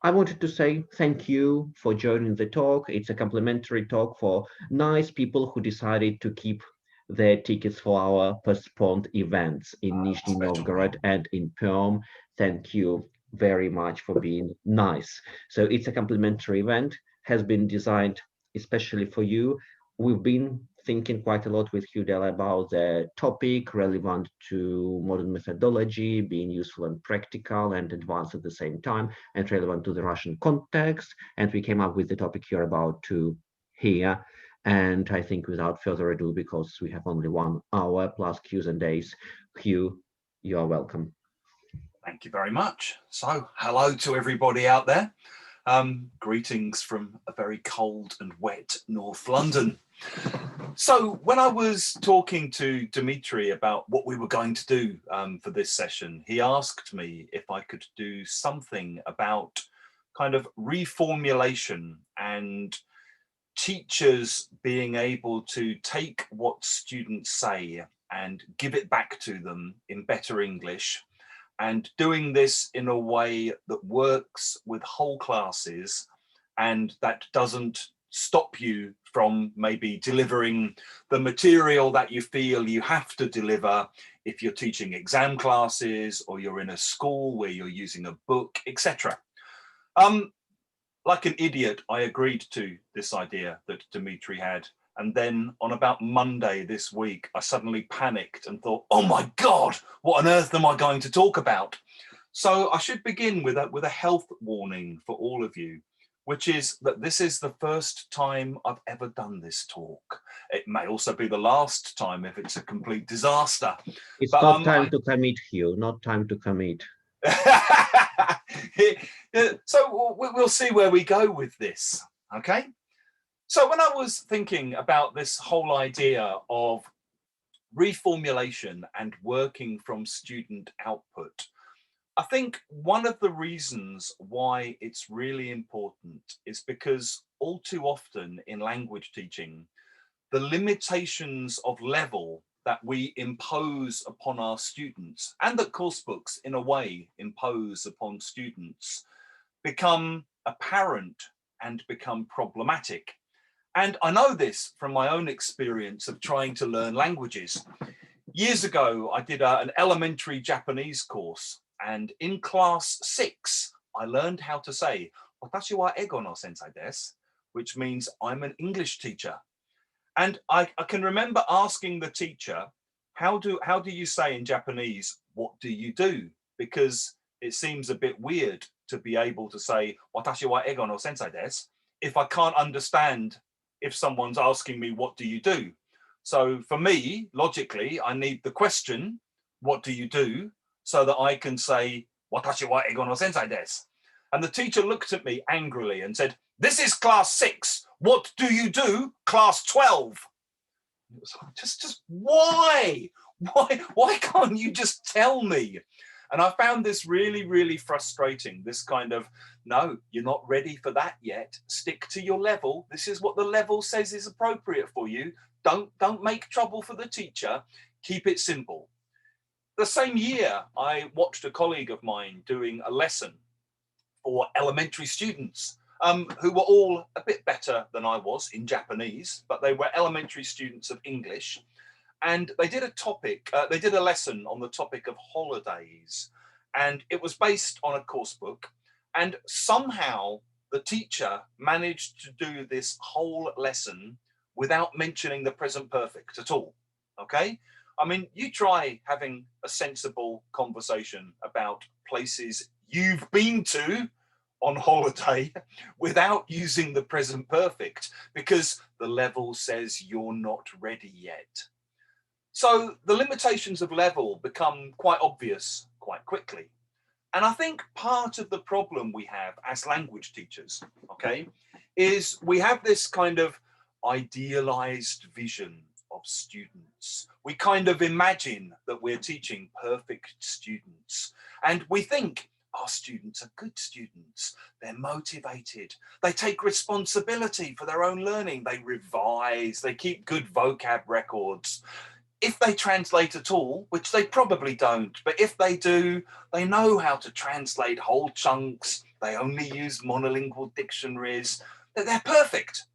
I wanted to say thank you for joining the talk. It's a complimentary talk for nice people who decided to keep their tickets for our postponed events in Nizhny Special. Novgorod and in Perm. Thank you very much for being nice. So it's a complimentary event, has been designed especially for you. We've been thinking quite a lot with Hugh Dellar about the topic relevant to modern methodology, being useful and practical and advanced at the same time and relevant to the Russian context. And we came up with the topic you're about to hear. And I think without further ado, because we have only 1 hour plus Q's and A's, Hugh, you are welcome. Thank you very much. So, hello to everybody out there. Greetings from a very cold and wet North London. So, when I was talking to Dimitri about what we were going to do for this session, he asked me if I could do something about kind of reformulation and teachers being able to take what students say and give it back to them in better English, and doing this in a way that works with whole classes and that doesn't stop you from maybe delivering the material that you feel you have to deliver if you're teaching exam classes or you're in a school where you're using a book, etc. Like an idiot, I agreed to this idea that Dimitri had. And then on about Monday this week, I suddenly panicked and thought, oh my God, what on earth am I going to talk about? So I should begin with a health warning for all of you, which is that this is the first time I've ever done this talk. It may also be the last time if it's a complete disaster. It's But not time to commit, Hugh, not time to commit. So we'll see where we go with this, okay? So when I was thinking about this whole idea of reformulation and working from student output, I think one of the reasons why it's really important is because all too often in language teaching, the limitations of level that we impose upon our students and that course books in a way impose upon students become apparent and become problematic. And I know this from my own experience of trying to learn languages. Years ago, I did an elementary Japanese course, and in class 6, I learned how to say, "Watashi wa ego no sensei desu," which means I'm an English teacher. And I can remember asking the teacher, how do you say in Japanese, "What do you do?" Because it seems a bit weird to be able to say, "Watashi wa ego no sensei desu," if I can't understand if someone's asking me, "What do you do?" So for me, logically, I need the question, "What do you do?" so that I can say, "Watashi wa ego no sensei desu." And the teacher looked at me angrily and said, "This is class 6. What do you do, class 12?" It was like, just why? Why can't you just tell me? And I found this really, really frustrating. This kind of, no, you're not ready for that yet. Stick to your level. This is what the level says is appropriate for you. Don't make trouble for the teacher. Keep it simple. The same year, I watched a colleague of mine doing a lesson for elementary students who were all a bit better than I was in Japanese, but they were elementary students of English. And they did they did a lesson on the topic of holidays. And it was based on a course book. And somehow the teacher managed to do this whole lesson without mentioning the present perfect at all. Okay? I mean, you try having a sensible conversation about places you've been to on holiday without using the present perfect because the level says you're not ready yet. So the limitations of level become quite obvious quite quickly. And I think part of the problem we have as language teachers, okay, is we have this kind of idealized vision of students. We kind of imagine that we're teaching perfect students. And we think our students are good students. They're motivated. They take responsibility for their own learning. They revise. They keep good vocab records. If they translate at all, which they probably don't, but if they do, they know how to translate whole chunks They only use monolingual dictionaries. They're perfect.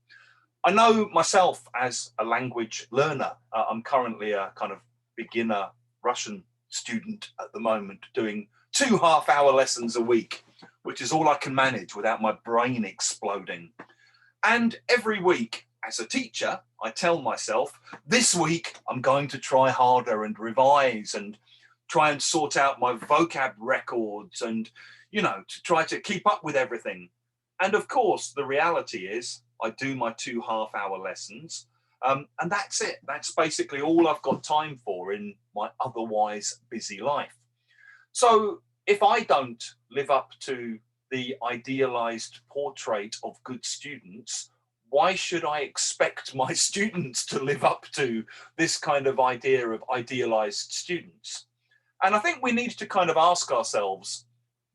I know myself as a language learner. I'm currently a kind of beginner Russian student at the moment, doing 2 half-hour lessons a week, which is all I can manage without my brain exploding. And every week, as a teacher, I tell myself, this week I'm going to try harder and revise and try and sort out my vocab records and, to try to keep up with everything. And of course, the reality is I do my 2 half-hour lessons, and that's it. That's basically all I've got time for in my otherwise busy life. So if I don't live up to the idealized portrait of good students, why should I expect my students to live up to this kind of idea of idealized students? And I think we need to kind of ask ourselves,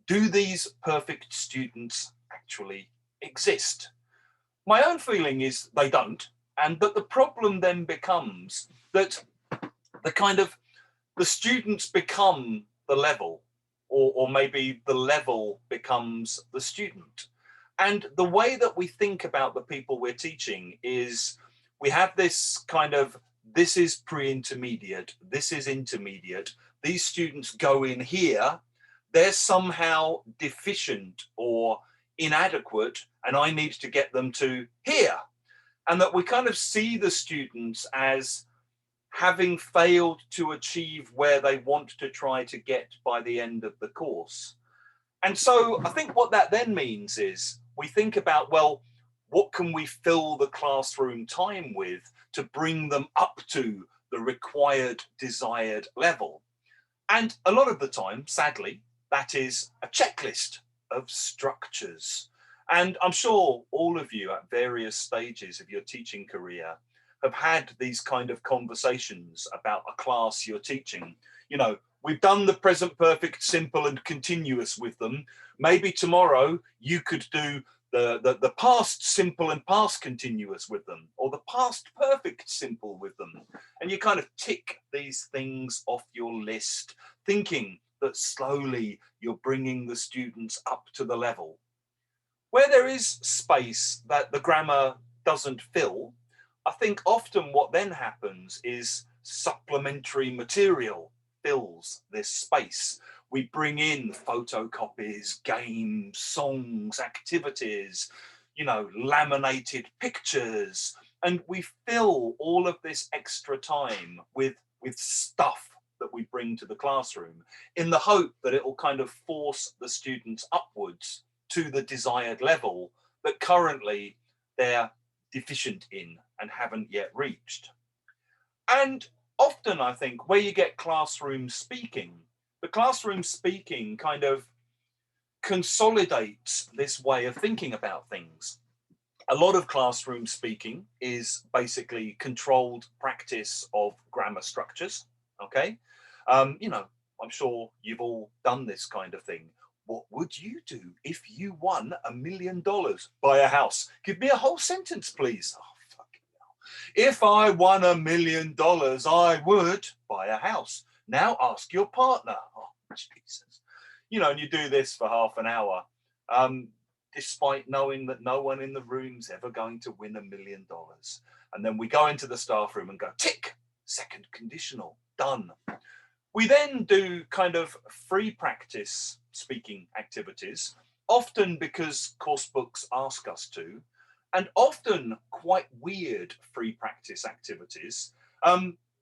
do these perfect students actually exist? My own feeling is they don't, and that the problem then becomes that the students become the level, or maybe the level becomes the student. And the way that we think about the people we're teaching is we have this kind of, this is pre-intermediate, this is intermediate, these students go in here, they're somehow deficient or inadequate, and I need to get them to here. And that we kind of see the students as having failed to achieve where they want to try to get by the end of the course. And so I think what that then means is we think about, well, what can we fill the classroom time with to bring them up to the required, desired level? And a lot of the time, sadly, that is a checklist of structures. And I'm sure all of you at various stages of your teaching career have had these kind of conversations about a class you're teaching. We've done the present perfect, simple and continuous with them. Maybe tomorrow you could do the past simple and past continuous with them, or the past perfect simple with them. And you kind of tick these things off your list, thinking that slowly you're bringing the students up to the level. Where there is space that the grammar doesn't fill, I think often what then happens is supplementary material fills this space. We bring in photocopies, games, songs, activities, laminated pictures, and we fill all of this extra time with stuff that we bring to the classroom in the hope that it will kind of force the students upwards to the desired level that currently they're deficient in and haven't yet reached. And often I think where you get classroom speaking, the classroom speaking kind of consolidates this way of thinking about things. A lot of classroom speaking is basically controlled practice of grammar structures. Okay. I'm sure you've all done this kind of thing. What would you do if you won $1 million? Buy a house. Give me a whole sentence, please. Oh, fucking hell. If I won $1 million, I would buy a house. Now ask your partner. Oh, Jesus. And you do this for half an hour, despite knowing that no one in the room's ever going to win $1 million. And then we go into the staff room and go, tick, second conditional, done. We then do kind of free practice speaking activities, often because course books ask us to, and often quite weird free practice activities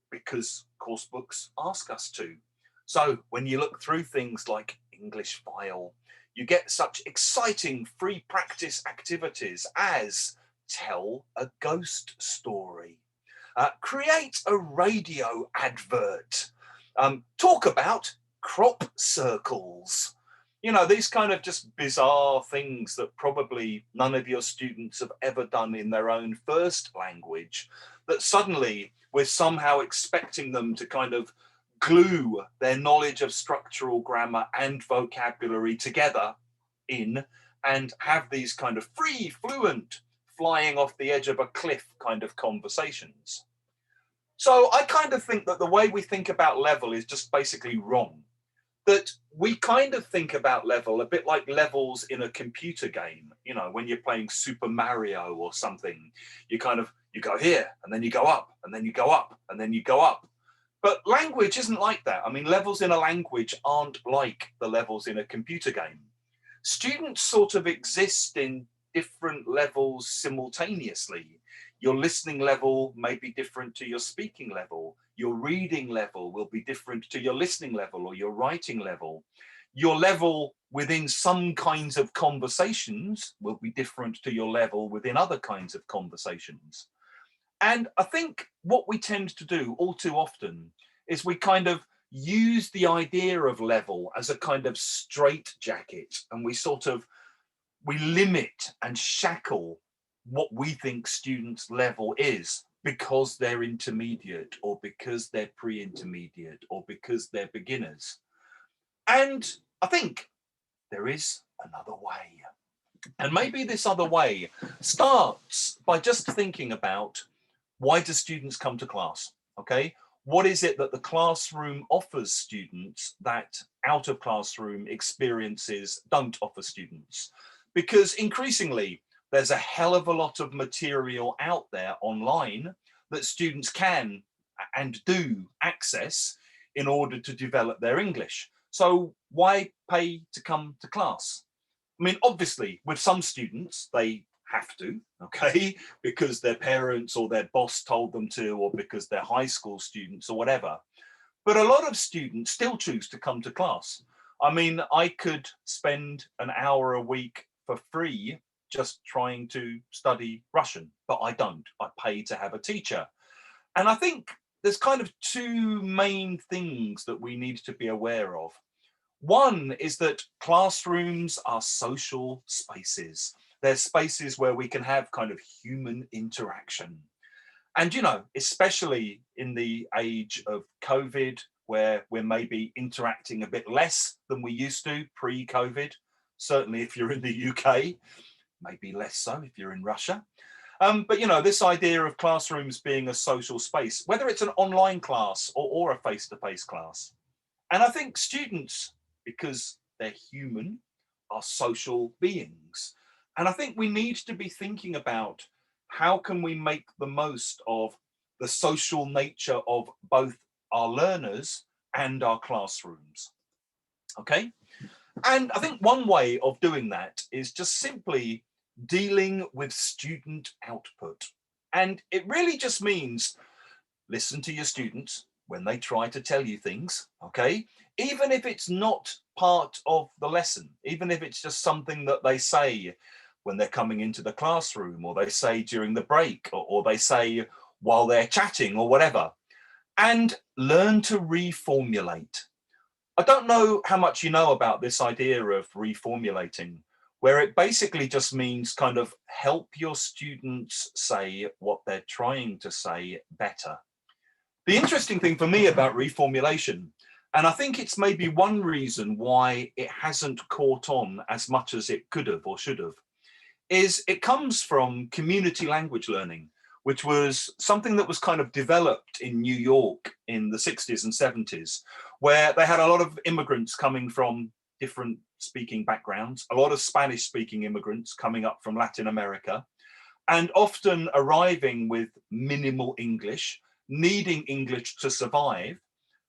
because course books ask us to. So when you look through things like English File, you get such exciting free practice activities as tell a ghost story, create a radio advert, talk about crop circles. These kind of just bizarre things that probably none of your students have ever done in their own first language, that suddenly we're somehow expecting them to kind of glue their knowledge of structural grammar and vocabulary together in and have these kind of free, fluent, flying off the edge of a cliff kind of conversations. So I kind of think that the way we think about level is just basically wrong. that we kind of think about level a bit like levels in a computer game. You know, when you're playing Super Mario or something, you go here and then you go up and then you go up and then you go up. But language isn't like that. I mean, levels in a language aren't like the levels in a computer game. Students sort of exist in different levels simultaneously. Your listening level may be different to your speaking level. Your reading level will be different to your listening level or your writing level. Your level within some kinds of conversations will be different to your level within other kinds of conversations. And I think what we tend to do all too often is we kind of use the idea of level as a kind of straitjacket, and we limit and shackle what we think students' level is because they're intermediate or because they're pre-intermediate or because they're beginners. And I think there is another way. And maybe this other way starts by just thinking about, why do students come to class? Okay. What is it that the classroom offers students that out of classroom experiences don't offer students? Because increasingly, there's a hell of a lot of material out there online that students can and do access in order to develop their English. So why pay to come to class? I mean, obviously, with some students, they have to, okay, because their parents or their boss told them to, or because they're high school students or whatever. But a lot of students still choose to come to class. I mean, I could spend an hour a week for free just trying to study Russian, but I don't. I pay to have a teacher. And I think there's kind of two main things that we need to be aware of. One is that classrooms are social spaces. They're spaces where we can have kind of human interaction. And, you know, especially in the age of COVID, where we're maybe interacting a bit less than we used to pre-COVID, certainly if you're in the UK, maybe less so if you're in Russia. But, you know, this idea of classrooms being a social space, whether it's an online class or a face-to-face class. And I think students, because they're human, are social beings. And I think we need to be thinking about, how can we make the most of the social nature of both our learners and our classrooms. Okay. And I think one way of doing that is just simply dealing with student output. And it really just means listen to your students when they try to tell you things, okay? Even if it's not part of the lesson, even if it's just something that they say when they're coming into the classroom, or they say during the break, or they say while they're chatting or whatever, and learn to reformulate. I don't know how much you know about this idea of reformulating, where it basically just means kind of help your students say what they're trying to say better. The interesting thing for me about reformulation, and I think it's maybe one reason why it hasn't caught on as much as it could have or should have, is it comes from community language learning, which was something that was kind of developed in New York in the 60s and 70s, where they had a lot of immigrants coming from different speaking backgrounds, a lot of Spanish speaking immigrants coming up from Latin America, and often arriving with minimal English, needing English to survive.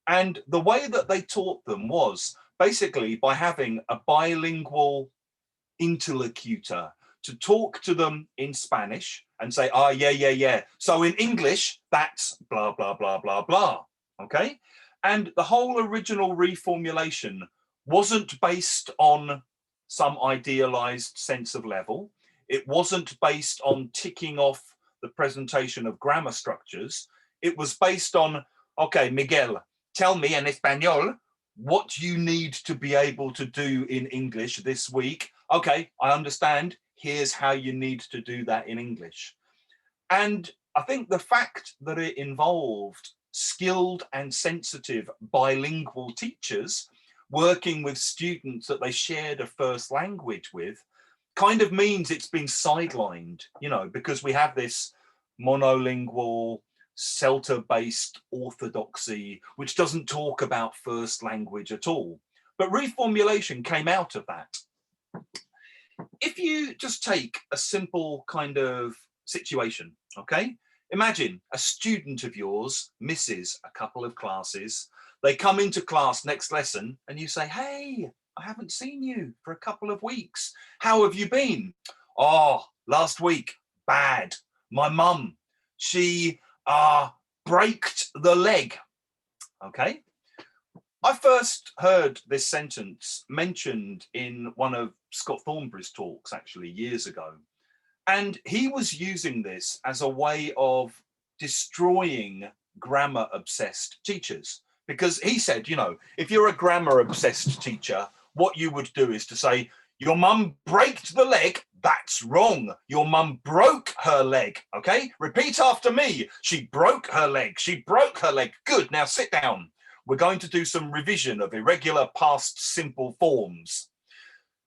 And the way that they taught them was basically by having a bilingual interlocutor to talk to them in Spanish and say, oh, yeah, yeah, yeah. So in English, that's blah, blah, blah, blah, blah. Okay. And the whole original reformulation wasn't based on some idealized sense of level. It wasn't based on ticking off the presentation of grammar structures. It was based on, okay, Miguel, tell me in Espanol what you need to be able to do in English this week. Okay, I understand. Here's how you need to do that in English. And I think the fact that it involved skilled and sensitive bilingual teachers working with students that they shared a first language with kind of means it's been sidelined, you know, because we have this monolingual, CELTA-based orthodoxy, which doesn't talk about first language at all. But reformulation came out of that. If you just take a simple kind of situation, okay? Imagine a student of yours misses a couple of classes. They come into class next lesson and you say, hey, I haven't seen you for a couple of weeks. How have you been? Oh, last week, bad. My mum, she braked the leg, okay? I first heard this sentence mentioned in one of Scott Thornberry's talks, actually, years ago. And he was using this as a way of destroying grammar-obsessed teachers. Because he said, you know, if you're a grammar-obsessed teacher, what you would do is to say, your mum braked the leg, that's wrong. Your mum broke her leg, okay? Repeat after me. She broke her leg. She broke her leg. Good, now sit down. We're going to do some revision of irregular past simple forms.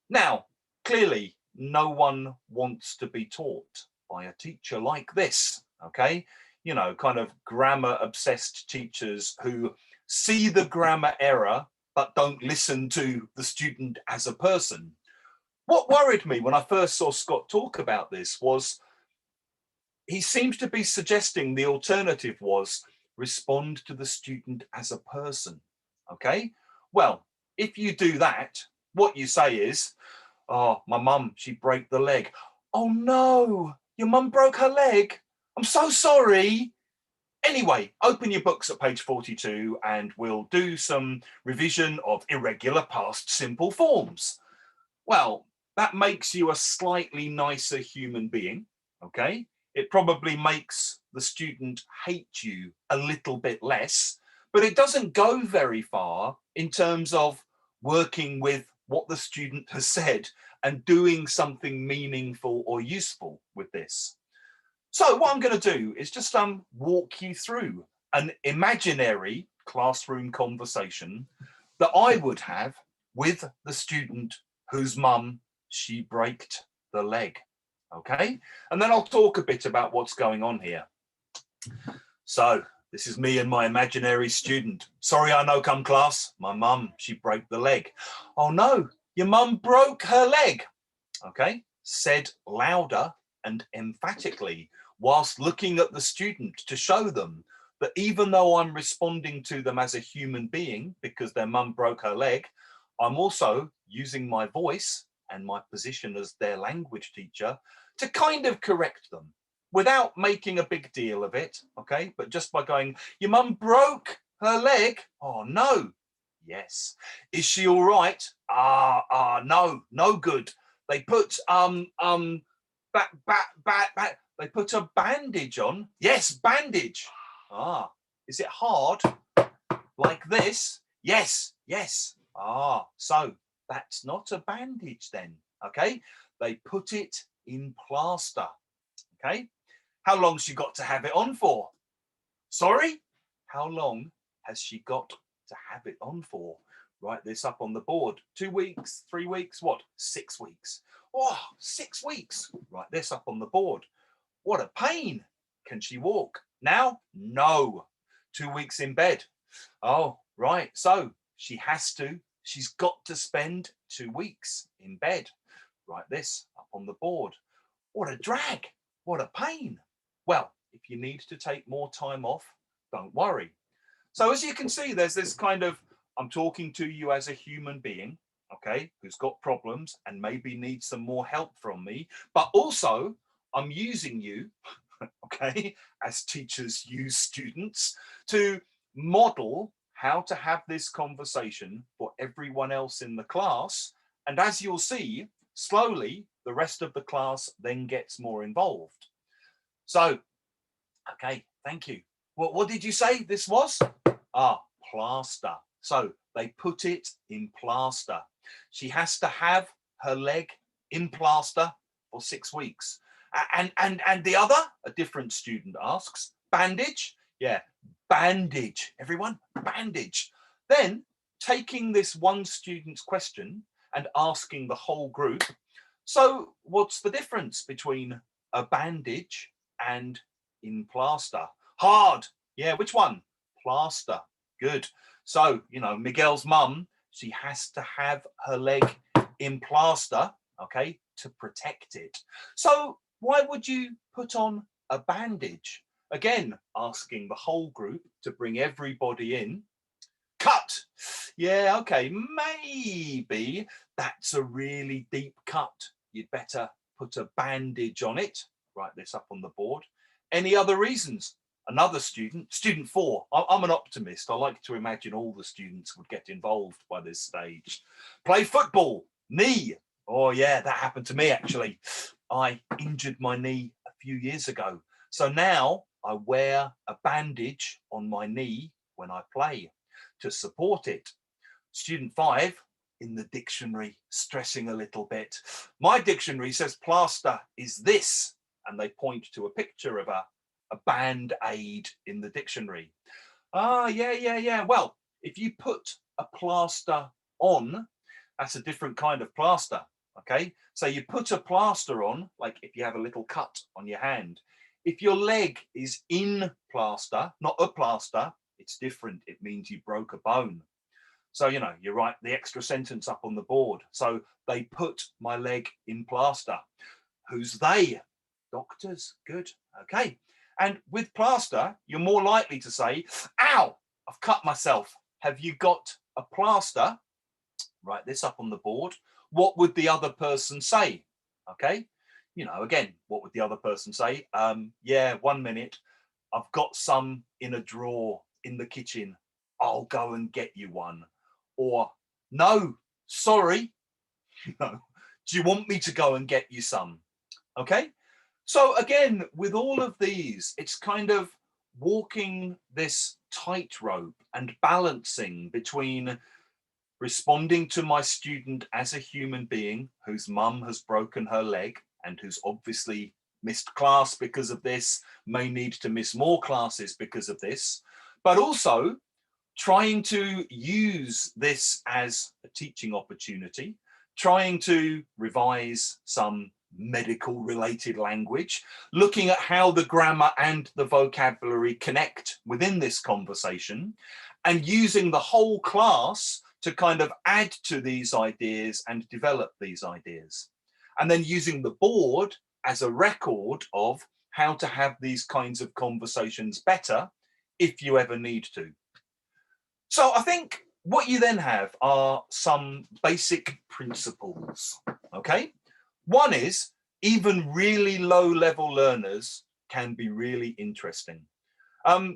Now, clearly, no one wants to be taught by a teacher like this, okay? You know, kind of grammar-obsessed teachers who see the grammar error but don't listen to the student as a person. What worried me when I first saw Scott talk about this was he seems to be suggesting the alternative was respond to the student as a person, okay? Well, if you do that, what you say is, oh, my mum, she broke the leg. Oh no, your mum broke her leg? I'm so sorry. Anyway, open your books at page 42 and we'll do some revision of irregular past simple forms. Well, that makes you a slightly nicer human being, okay? It probably makes the student hate you a little bit less, but it doesn't go very far in terms of working with what the student has said and doing something meaningful or useful with this. So what I'm going to do is just walk you through an imaginary classroom conversation that I would have with the student whose mum, she braked the leg, okay? And then I'll talk a bit about what's going on here. So this is me and my imaginary student. Sorry, I know, come class. My mum, she broke the leg. Oh no, your mum broke her leg, okay? Said louder and emphatically, whilst looking at the student to show them that even though I'm responding to them as a human being because their mum broke her leg, I'm also using my voice and my position as their language teacher to kind of correct them without making a big deal of it, okay? But just by going, your mum broke her leg? Oh no. Yes. Is she all right? No, no good. They put they put a bandage on. Yes, bandage. Ah, is it hard? Like this? Yes, yes. Ah, so that's not a bandage then, okay? They put it in plaster, okay? How long's she got to have it on for? Sorry? How long has she got to have it on for? Write this up on the board. 2 weeks, 3 weeks, what? 6 weeks. Oh, 6 weeks. Write this up on the board. What a pain. Can she walk? Now? No. 2 weeks in bed. Oh, right. So she's got to spend 2 weeks in bed. Write this up on the board. What a drag. What a pain. Well, if you need to take more time off, don't worry. So as you can see, there's this kind of, I'm talking to you as a human being, okay, who's got problems and maybe needs some more help from me, but also I'm using you, okay, as teachers use students to model how to have this conversation for everyone else in the class. And as you'll see, slowly, the rest of the class then gets more involved. So, okay, thank you. What did you say this was? Ah, plaster. So they put it in plaster. She has to have her leg in plaster for 6 weeks. And the other, a different student asks, bandage? Yeah, bandage. Everyone, bandage. Then taking this one student's question and asking the whole group, so what's the difference between a bandage and in plaster? Hard. Yeah, which one? Plaster. Good. So, you know, Miguel's mum, she has to have her leg in plaster, okay, to protect it. So why would you put on a bandage? Again, asking the whole group to bring everybody in. Cut. Yeah, okay, maybe that's a really deep cut. You'd better put a bandage on it. Write this up on the board. Any other reasons? Another student, student 4. I'm an optimist. I like to imagine all the students would get involved by this stage. Play football. Knee. Oh yeah, that happened to me actually. I injured my knee a few years ago. So now I wear a bandage on my knee when I play to support it. Student 5 in the dictionary, stressing a little bit. My dictionary says plaster is this, and they point to a picture of a band-aid in the dictionary. Ah, yeah. Well, if you put a plaster on, that's a different kind of plaster, okay? So you put a plaster on, like if you have a little cut on your hand. If your leg is in plaster, not a plaster, it's different. It means you broke a bone. So, you know, you write the extra sentence up on the board. So they put my leg in plaster. Who's they? Doctors. Good. Okay. And with plaster, you're more likely to say, ow, I've cut myself. Have you got a plaster? Write this up on the board. What would the other person say? Okay. You know, again, what would the other person say? Yeah, 1 minute. I've got some in a drawer in the kitchen. I'll go and get you one. Or, no, sorry. No. Do you want me to go and get you some? Okay. So again, with all of these, it's kind of walking this tightrope and balancing between responding to my student as a human being whose mum has broken her leg and who's obviously missed class because of this, may need to miss more classes because of this, but also trying to use this as a teaching opportunity, trying to revise some medical related language, looking at how the grammar and the vocabulary connect within this conversation, and using the whole class to kind of add to these ideas and develop these ideas. And then using the board as a record of how to have these kinds of conversations better if you ever need to. So I think what you then have are some basic principles, okay? One is even really low level learners can be really interesting.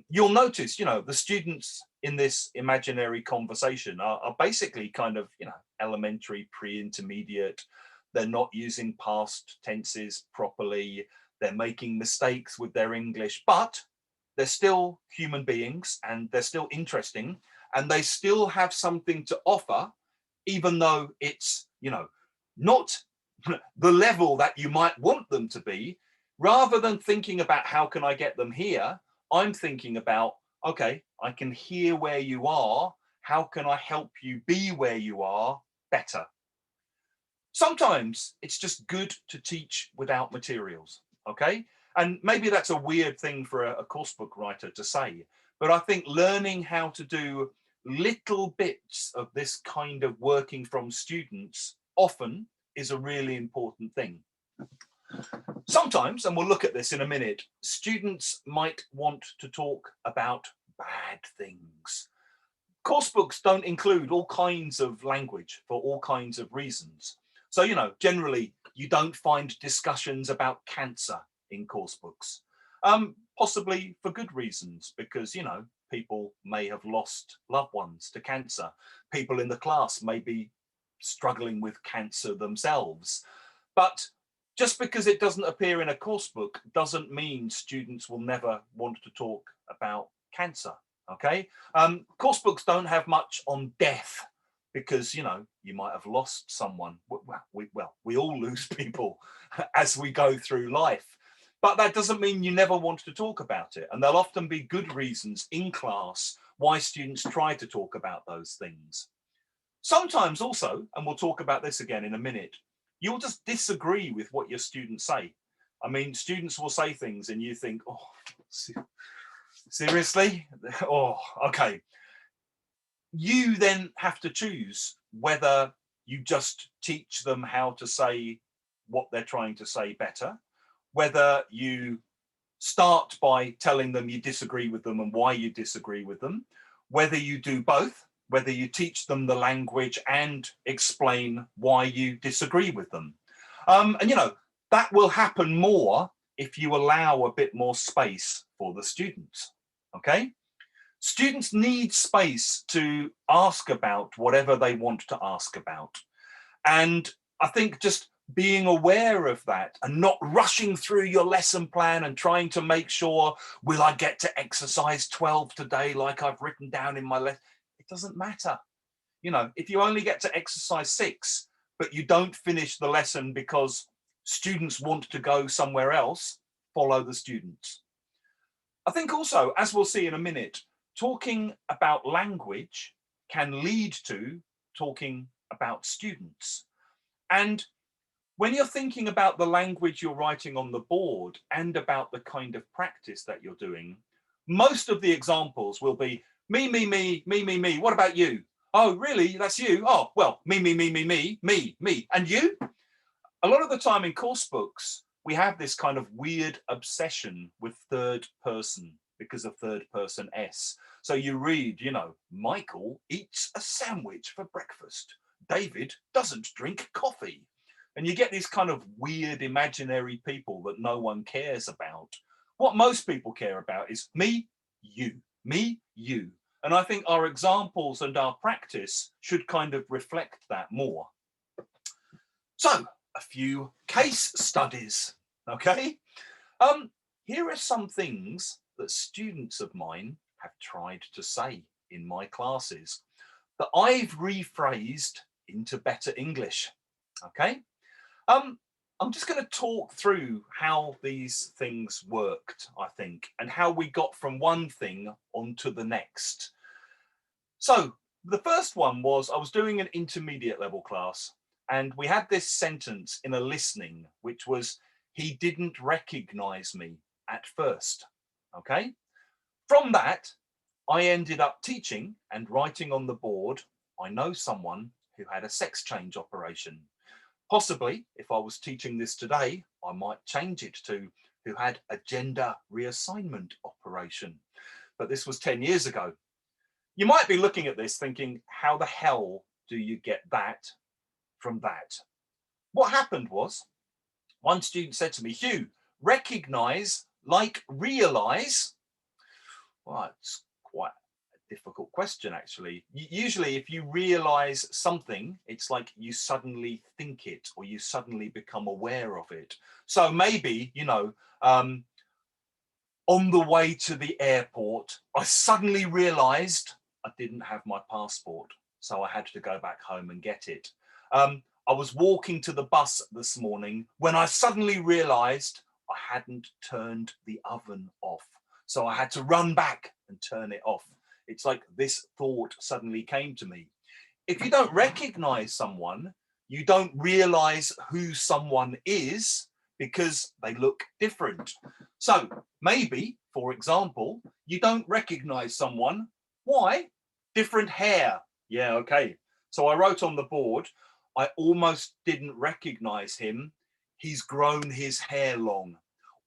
You'll notice, you know, the students in this imaginary conversation are basically kind of, you know, elementary, pre-intermediate. They're not using past tenses properly. They're making mistakes with their English, but they're still human beings and they're still interesting and they still have something to offer, even though it's, you know, not the level that you might want them to be. Rather than thinking about how can I get them here, I'm thinking about, okay, I can hear where you are. How can I help you be where you are better? Sometimes it's just good to teach without materials, okay? And maybe that's a weird thing for a coursebook writer to say, but I think learning how to do little bits of this kind of working from students often is a really important thing. Sometimes, and we'll look at this in a minute, students might want to talk about bad things. Course books don't include all kinds of language for all kinds of reasons. So, you know, generally you don't find discussions about cancer in course books, possibly for good reasons, because, you know, people may have lost loved ones to cancer. People in the class may be struggling with cancer themselves. But just because it doesn't appear in a course book doesn't mean students will never want to talk about cancer, okay? Course books don't have much on death because, you know, you might have lost someone. We all lose people as we go through life. But that doesn't mean you never want to talk about it. And there'll often be good reasons in class why students try to talk about those things. Sometimes also, and we'll talk about this again in a minute, you'll just disagree with what your students say. I mean, students will say things and you think, oh, seriously? Oh, okay. you then have to choose whether you just teach them how to say what they're trying to say better, whether you start by telling them you disagree with them and why you disagree with them, whether you do both, whether you teach them the language and explain why you disagree with them. And, you know, that will happen more if you allow a bit more space for the students, okay? Students need space to ask about whatever they want to ask about. And I think just being aware of that and not rushing through your lesson plan and trying to make sure, will I get to exercise 12 today like I've written down in my lesson? It doesn't matter. You know, if you only get to exercise 6, but you don't finish the lesson because students want to go somewhere else, follow the students. I think also, as we'll see in a minute, talking about language can lead to talking about students. And when you're thinking about the language you're writing on the board and about the kind of practice that you're doing, most of the examples will be me, me, me, me, me, me. What about you? Oh, really? That's you? Oh, well, me, me, me, me, me, me, me. And you? A lot of the time in course books, we have this kind of weird obsession with third person because of third person S. So you read, you know, Michael eats a sandwich for breakfast. David doesn't drink coffee. And you get these kind of weird imaginary people that no one cares about. What most people care about is me, you, me, you. And I think our examples and our practice should kind of reflect that more. So, a few case studies, okay? Here are some things that students of mine have tried to say in my classes that I've rephrased into better English, okay? I'm just going to talk through how these things worked, I think, and how we got from one thing onto the next. So the first one was I was doing an intermediate level class, and we had this sentence in a listening, which was, he didn't recognize me at first, okay? From that, I ended up teaching and writing on the board, I know someone who had a sex change operation. Possibly, if I was teaching this today, I might change it to who had a gender reassignment operation. But this was 10 years ago. You might be looking at this thinking, how the hell do you get that from that? What happened was, one student said to me, Hugh, recognize like realize. Well, it's quite a difficult question, actually. Usually, if you realize something, it's like you suddenly think it or you suddenly become aware of it. So maybe, you know, on the way to the airport, I suddenly realized I didn't have my passport. So I had to go back home and get it. I was walking to the bus this morning when I suddenly realized I hadn't turned the oven off. So I had to run back and turn it off. It's like this thought suddenly came to me. If you don't recognize someone, you don't realize who someone is because they look different. So maybe, for example, you don't recognize someone. Why? Different hair. Yeah, okay. So I wrote on the board, I almost didn't recognize him. He's grown his hair long,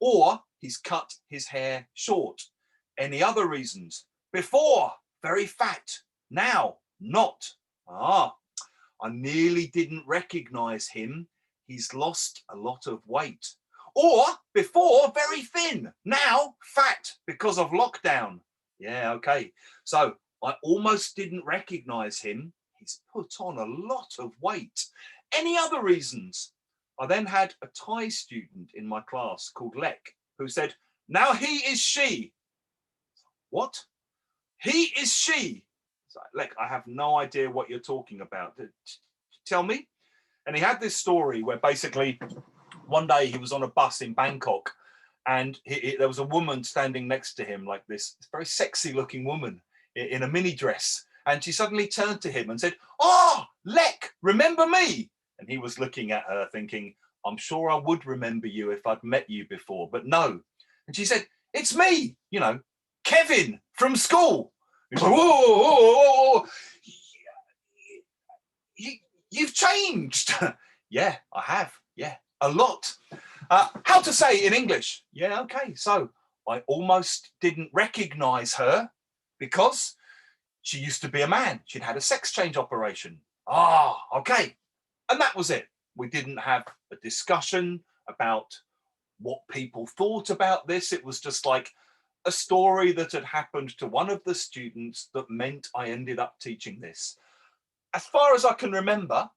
or he's cut his hair short. Any other reasons? Before, very fat. Now, not. I nearly didn't recognize him. He's lost a lot of weight. Or before, very thin. Now, fat because of lockdown. Yeah, okay. So I almost didn't recognize him. He's put on a lot of weight. Any other reasons? I then had a Thai student in my class called Lek who said, now he is she. What? He is she. Lek, I have no idea what you're talking about. Tell me. And he had this story where basically one day he was on a bus in Bangkok and there was a woman standing next to him, like this very sexy looking woman in a mini dress. And she suddenly turned to him and said, oh, Lek, remember me? And he was looking at her thinking, I'm sure I would remember you if I'd met you before, but no. And she said, it's me, you know, Kevin from school. He's like, whoa, whoa, whoa, whoa. You, you've changed. Yeah, I have. Yeah, a lot. How to say in English? Yeah, okay. So I almost didn't recognize her because she used to be a man. She'd had a sex change operation. Ah, okay. And that was it. We didn't have a discussion about what people thought about this. It was just like a story that had happened to one of the students that meant I ended up teaching this. As far as I can remember,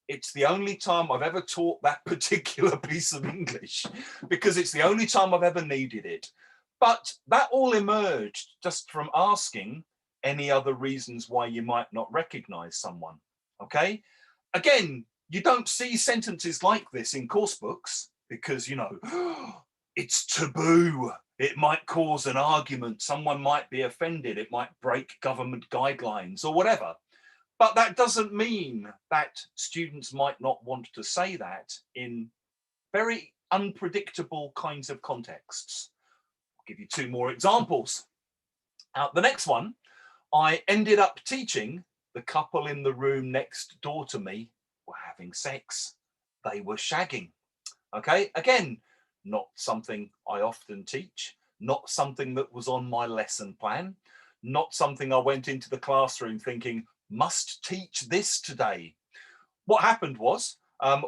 it's the only time I've ever taught that particular piece of English because it's the only time I've ever needed it. But that all emerged just from asking any other reasons why you might not recognize someone. Okay. Again, you don't see sentences like this in course books because, you know, it's taboo. It might cause an argument. Someone might be offended. It might break government guidelines or whatever. But that doesn't mean that students might not want to say that in very unpredictable kinds of contexts. I'll give you two more examples. The next one, I ended up teaching the couple in the room next door to me were having sex. They were shagging. Okay, again, not something I often teach, not something that was on my lesson plan, not something I went into the classroom thinking, must teach this today. What happened was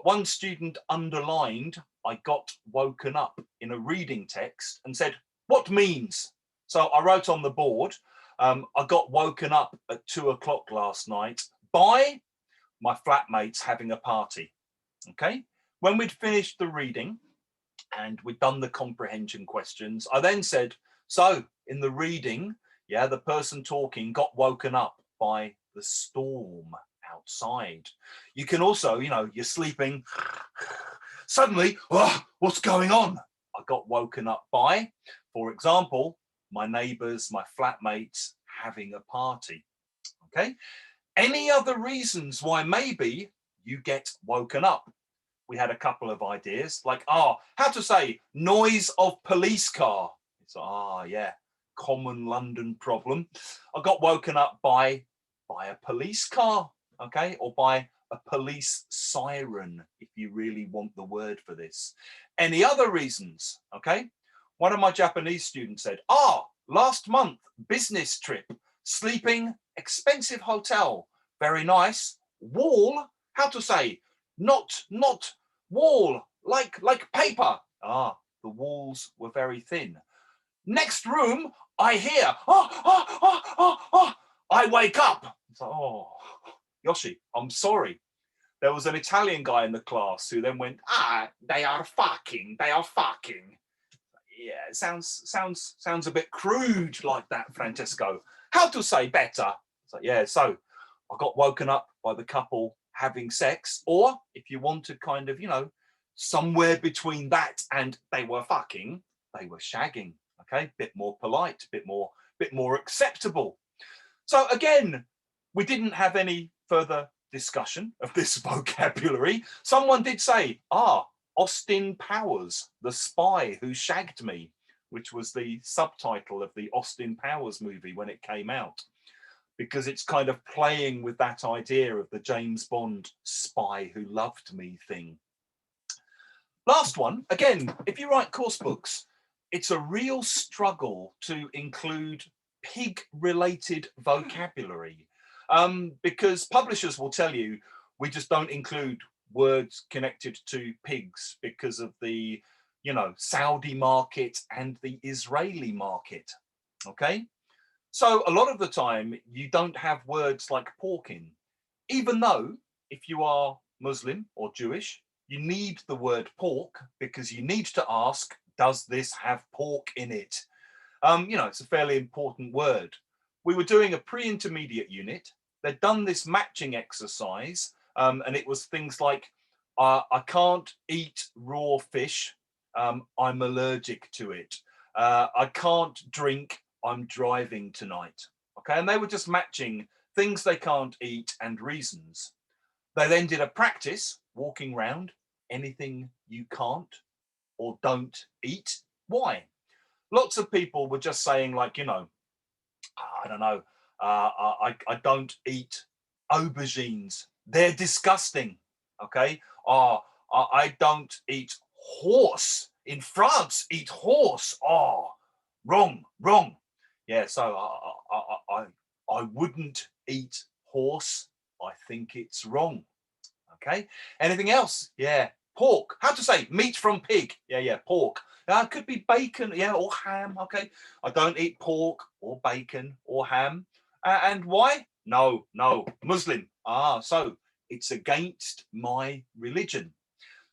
one student underlined, I got woken up in a reading text and said, what means? So I wrote on the board, I got woken up at 2 o'clock last night by my flatmates having a party. Okay. When we'd finished the reading and we'd done the comprehension questions, I then said, so in the reading, yeah, the person talking got woken up by the storm outside. You can also, you know, you're sleeping, suddenly, oh, what's going on? I got woken up by, for example, my neighbours, my flatmates having a party. Okay. Any other reasons why maybe you get woken up? We had a couple of ideas, like, how to say noise of police car. It's yeah, common London problem. I got woken up by a police car, okay, or by a police siren, if you really want the word for this. Any other reasons, okay? One of my Japanese students said, last month, business trip, sleeping, expensive hotel, very nice, wall, how to say, not wall, like paper. The walls were very thin. Next room, I hear, I wake up. It's like, Yoshi, I'm sorry. There was an Italian guy in the class who then went, they are fucking. Yeah, it sounds a bit crude like that, Francesco. How to say better? It's like, yeah, so I got woken up by the couple having sex, or if you want to kind of, you know, somewhere between that and they were fucking, they were shagging. Okay, bit more polite, bit more acceptable. So again, we didn't have any further discussion of this vocabulary. Someone did say, Austin Powers, the spy who shagged me, which was the subtitle of the Austin Powers movie when it came out, because it's kind of playing with that idea of the James Bond spy who loved me thing. Last one, again, if you write course books, it's a real struggle to include pig-related vocabulary, because publishers will tell you, we just don't include words connected to pigs because of the, you know, Saudi market and the Israeli market, okay? So a lot of the time, you don't have words like pork in, even though if you are Muslim or Jewish, you need the word pork because you need to ask, does this have pork in it? You know, it's a fairly important word. We were doing a pre-intermediate unit. They'd done this matching exercise, and it was things like, I can't eat raw fish. I'm allergic to it. I can't drink. I'm driving tonight. Okay, and they were just matching things they can't eat and reasons. They then did a practice walking around, anything you can't or don't eat. Why? Lots of people were just saying, like, you know, I don't know, I don't eat aubergines. They're disgusting. Okay. I don't eat horse. In France, eat horse. Oh, wrong, wrong. Yeah. So I wouldn't eat horse. I think it's wrong. Okay. Anything else? Yeah. Pork. How to say meat from pig? Yeah, yeah. Pork. It could be bacon. Yeah, or ham. Okay. I don't eat pork or bacon or ham. And why? No, no. Muslim. So it's against my religion.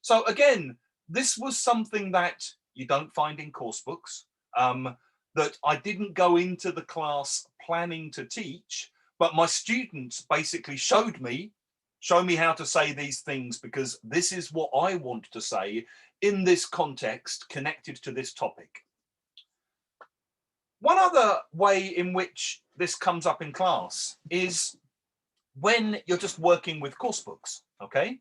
So again, this was something that you don't find in course books. That I didn't go into the class planning to teach, but my students basically show me how to say these things because this is what I want to say in this context connected to this topic. One other way in which this comes up in class is when you're just working with course books, okay?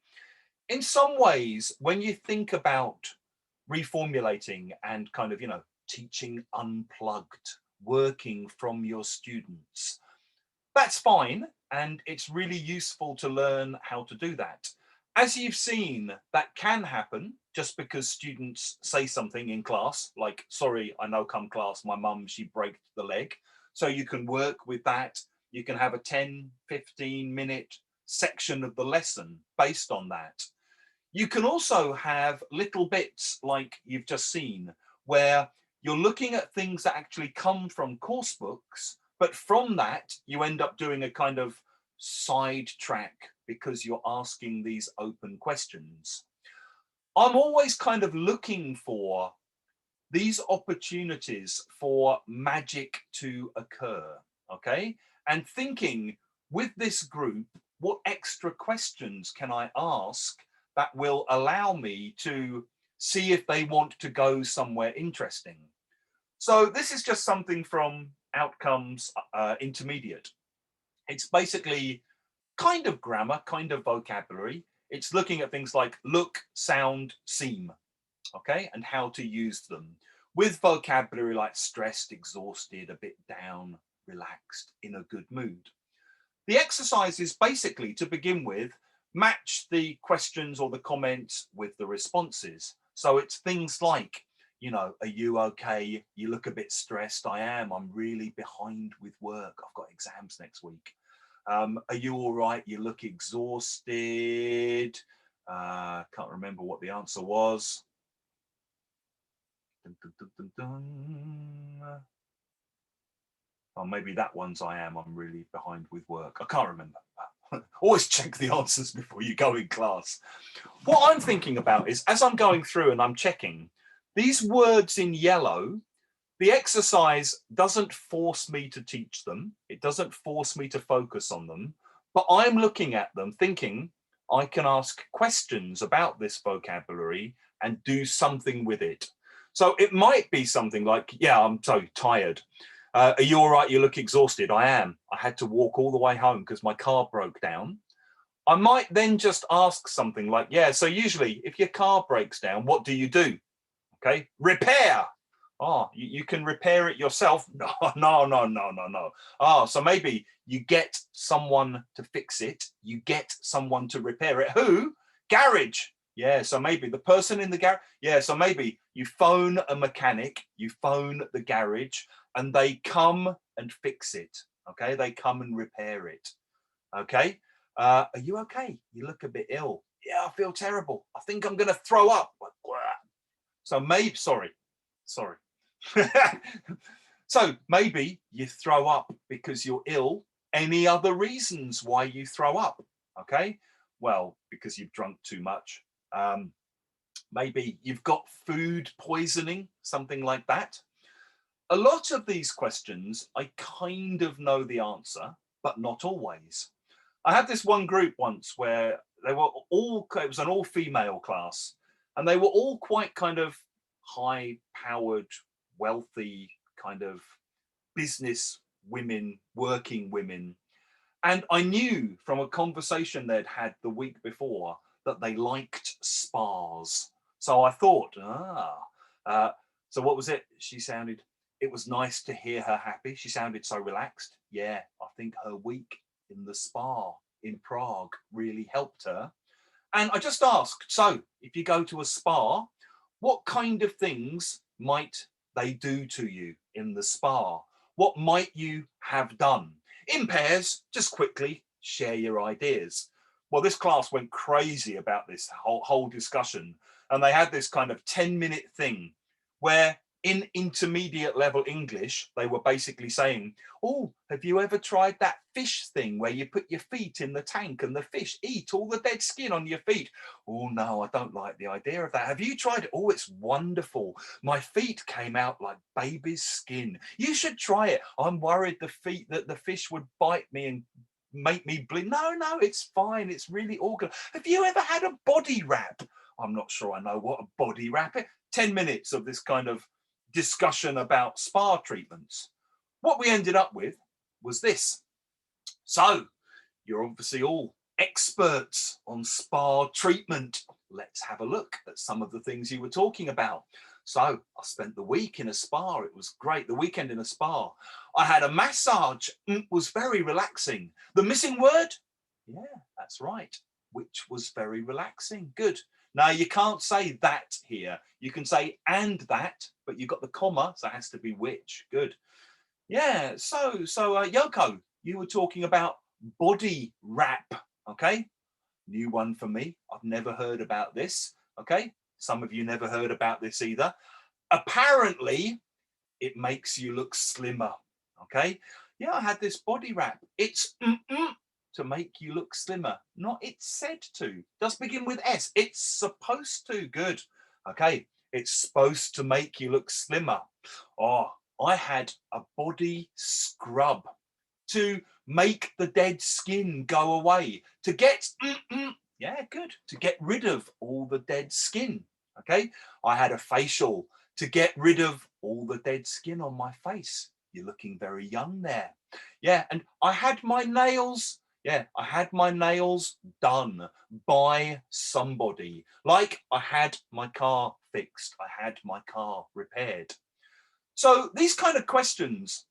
In some ways, when you think about reformulating and kind of, teaching unplugged, working from your students, that's fine. And it's really useful to learn how to do that. As you've seen, that can happen just because students say something in class, like, sorry, I know come class, my mum, she broke the leg. So you can work with that. You can have a 10, 15-minute section of the lesson based on that. You can also have little bits like you've just seen, where you're looking at things that actually come from course books, but from that, you end up doing a kind of side track because you're asking these open questions. I'm always kind of looking for these opportunities for magic to occur, okay? And thinking with this group, what extra questions can I ask that will allow me to see if they want to go somewhere interesting? So this is just something from Outcomes Intermediate. It's basically kind of grammar, kind of vocabulary. It's looking at things like look, sound, seem, okay, and how to use them with vocabulary like stressed, exhausted, a bit down, relaxed, in a good mood. The exercise is basically, to begin with, match the questions or the comments with the responses. So it's things like, are you okay? You look a bit stressed. I am. I'm really behind with work. I've got exams next week. Are you all right? You look exhausted. Can't remember what the answer was. Dun, dun, dun, dun, dun. Oh, maybe that one's I am. I'm really behind with work. I can't remember. Always check the answers before you go in class. What I'm thinking about is, as I'm going through and I'm checking, these words in yellow, the exercise doesn't force me to teach them. It doesn't force me to focus on them. But I'm looking at them thinking, I can ask questions about this vocabulary and do something with it. So it might be something like, yeah, I'm so tired. Are you all right? You look exhausted. I am. I had to walk all the way home because my car broke down. I might then just ask something like, yeah, so usually if your car breaks down, what do you do? Okay, repair. Oh, you can repair it yourself? No, no, no, no, no, no. Oh, so maybe you get someone to fix it. You get someone to repair it. Who? Garage. Yeah, so maybe the person in the garage. Yeah, so maybe you phone a mechanic, you phone the garage, and they come and fix it. Okay, they come and repair it. Okay, are you okay? You look a bit ill. Yeah, I feel terrible. I think I'm going to throw up. So maybe, sorry. So maybe you throw up because you're ill. Any other reasons why you throw up? Okay, well, because you've drunk too much. Maybe you've got food poisoning, something like that. A lot of these questions, I kind of know the answer, but not always. I had this one group once where they were all, it was an all-female class, and they were all quite kind of high-powered, wealthy, kind of business women, working women. And I knew from a conversation they'd had the week before that they liked spas. So I thought, so what was it? She sounded, It was nice to hear her happy. She sounded so relaxed. Yeah, I think her week in the spa in Prague really helped her. And I just asked, so if you go to a spa, what kind of things might they do to you in the spa? What might you have done? In pairs, just quickly share your ideas. Well, this class went crazy about this whole discussion, and they had this kind of 10-minute thing where in intermediate level English, they were basically saying, oh, have you ever tried that fish thing where you put your feet in the tank and the fish eat all the dead skin on your feet? Oh, no, I don't like the idea of that. Have you tried it? Oh, it's wonderful. My feet came out like baby's skin. You should try it. I'm worried that the fish would bite me and make me bleed. No, no, it's fine. It's really all good. Have you ever had a body wrap? I'm not sure I know what a body wrap is. 10 minutes of this kind of discussion about spa treatments. What we ended up with was this. So you're obviously all experts on spa treatment. Let's have a look at some of the things you were talking about. So I spent the week in a spa. It was great. The weekend in a spa. I had a massage. It was very relaxing. The missing word? Yeah, that's right. Which was very relaxing. Good. Now you can't say that here. You can say and that, but you've got the comma, so it has to be which. Good. Yeah. So Yoko, you were talking about body wrap. Okay. New one for me. I've never heard about this. Okay. Some of you never heard about this either. Apparently, it makes you look slimmer. Okay. Yeah, I had this body wrap. It's to make you look slimmer. Not it's said to. Does begin with S. It's supposed to. Good. Okay. It's supposed to make you look slimmer. Oh, I had a body scrub to make the dead skin go away. To get, yeah, good. To get rid of all the dead skin. Okay. I had a facial to get rid of all the dead skin on my face. You're looking very young there. Yeah. And I had my nails. Yeah, I had my nails done by somebody. Like I had my car fixed. I had my car repaired. So these kind of questions,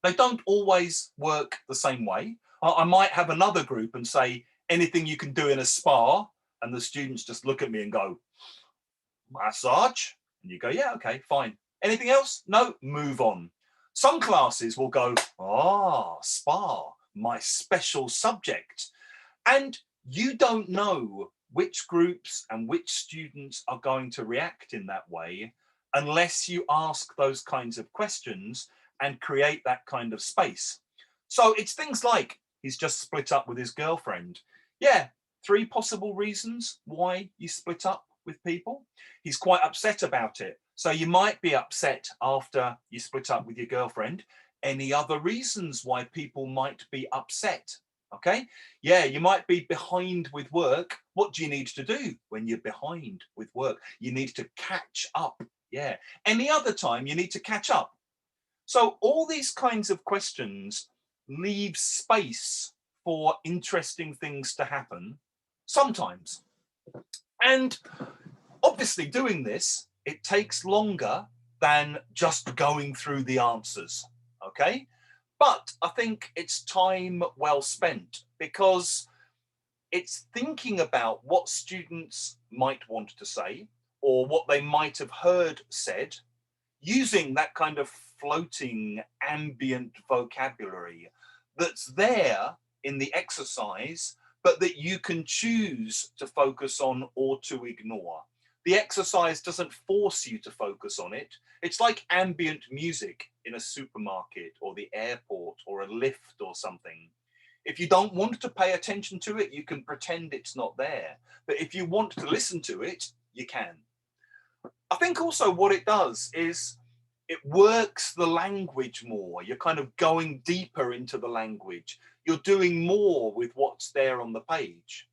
they don't always work the same way. I might have another group and say, anything you can do in a spa, and the students just look at me and go, massage? And you go, yeah, okay, fine. Anything else? No, move on. Some classes will go, spa, my special subject. And you don't know which groups and which students are going to react in that way unless you ask those kinds of questions and create that kind of space. So it's things like he's just split up with his girlfriend. Yeah, 3 possible reasons why you split up with people. He's quite upset about it. So you might be upset after you split up with your girlfriend. Any other reasons why people might be upset? Okay. Yeah, you might be behind with work. What do you need to do when you're behind with work? You need to catch up. Yeah. Any other time you need to catch up. So all these kinds of questions leave space for interesting things to happen sometimes. And obviously doing this, it takes longer than just going through the answers. Okay. But I think it's time well spent because it's thinking about what students might want to say or what they might have heard said, using that kind of floating ambient vocabulary that's there in the exercise, but that you can choose to focus on or to ignore. The exercise doesn't force you to focus on it. It's like ambient music in a supermarket or the airport or a lift or something. If you don't want to pay attention to it, you can pretend it's not there. But if you want to listen to it, you can. I think also what it does is it works the language more. You're kind of going deeper into the language. You're doing more with what's there on the page.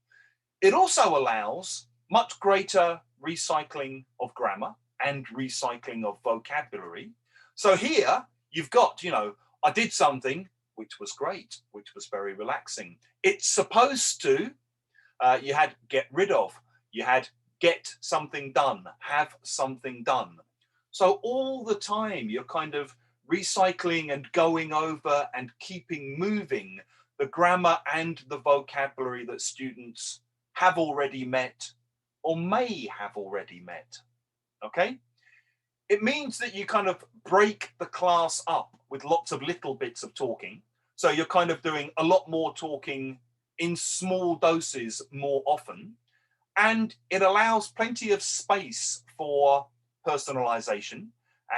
It also allows much greater recycling of grammar and recycling of vocabulary. So here you've got, I did something which was great, which was very relaxing. It's supposed to, you had get rid of, you had get something done, have something done. So all the time you're kind of recycling and going over and keeping moving the grammar and the vocabulary that students have already met or may have already met. Okay? It means that you kind of break the class up with lots of little bits of talking. So you're kind of doing a lot more talking in small doses more often. And it allows plenty of space for personalization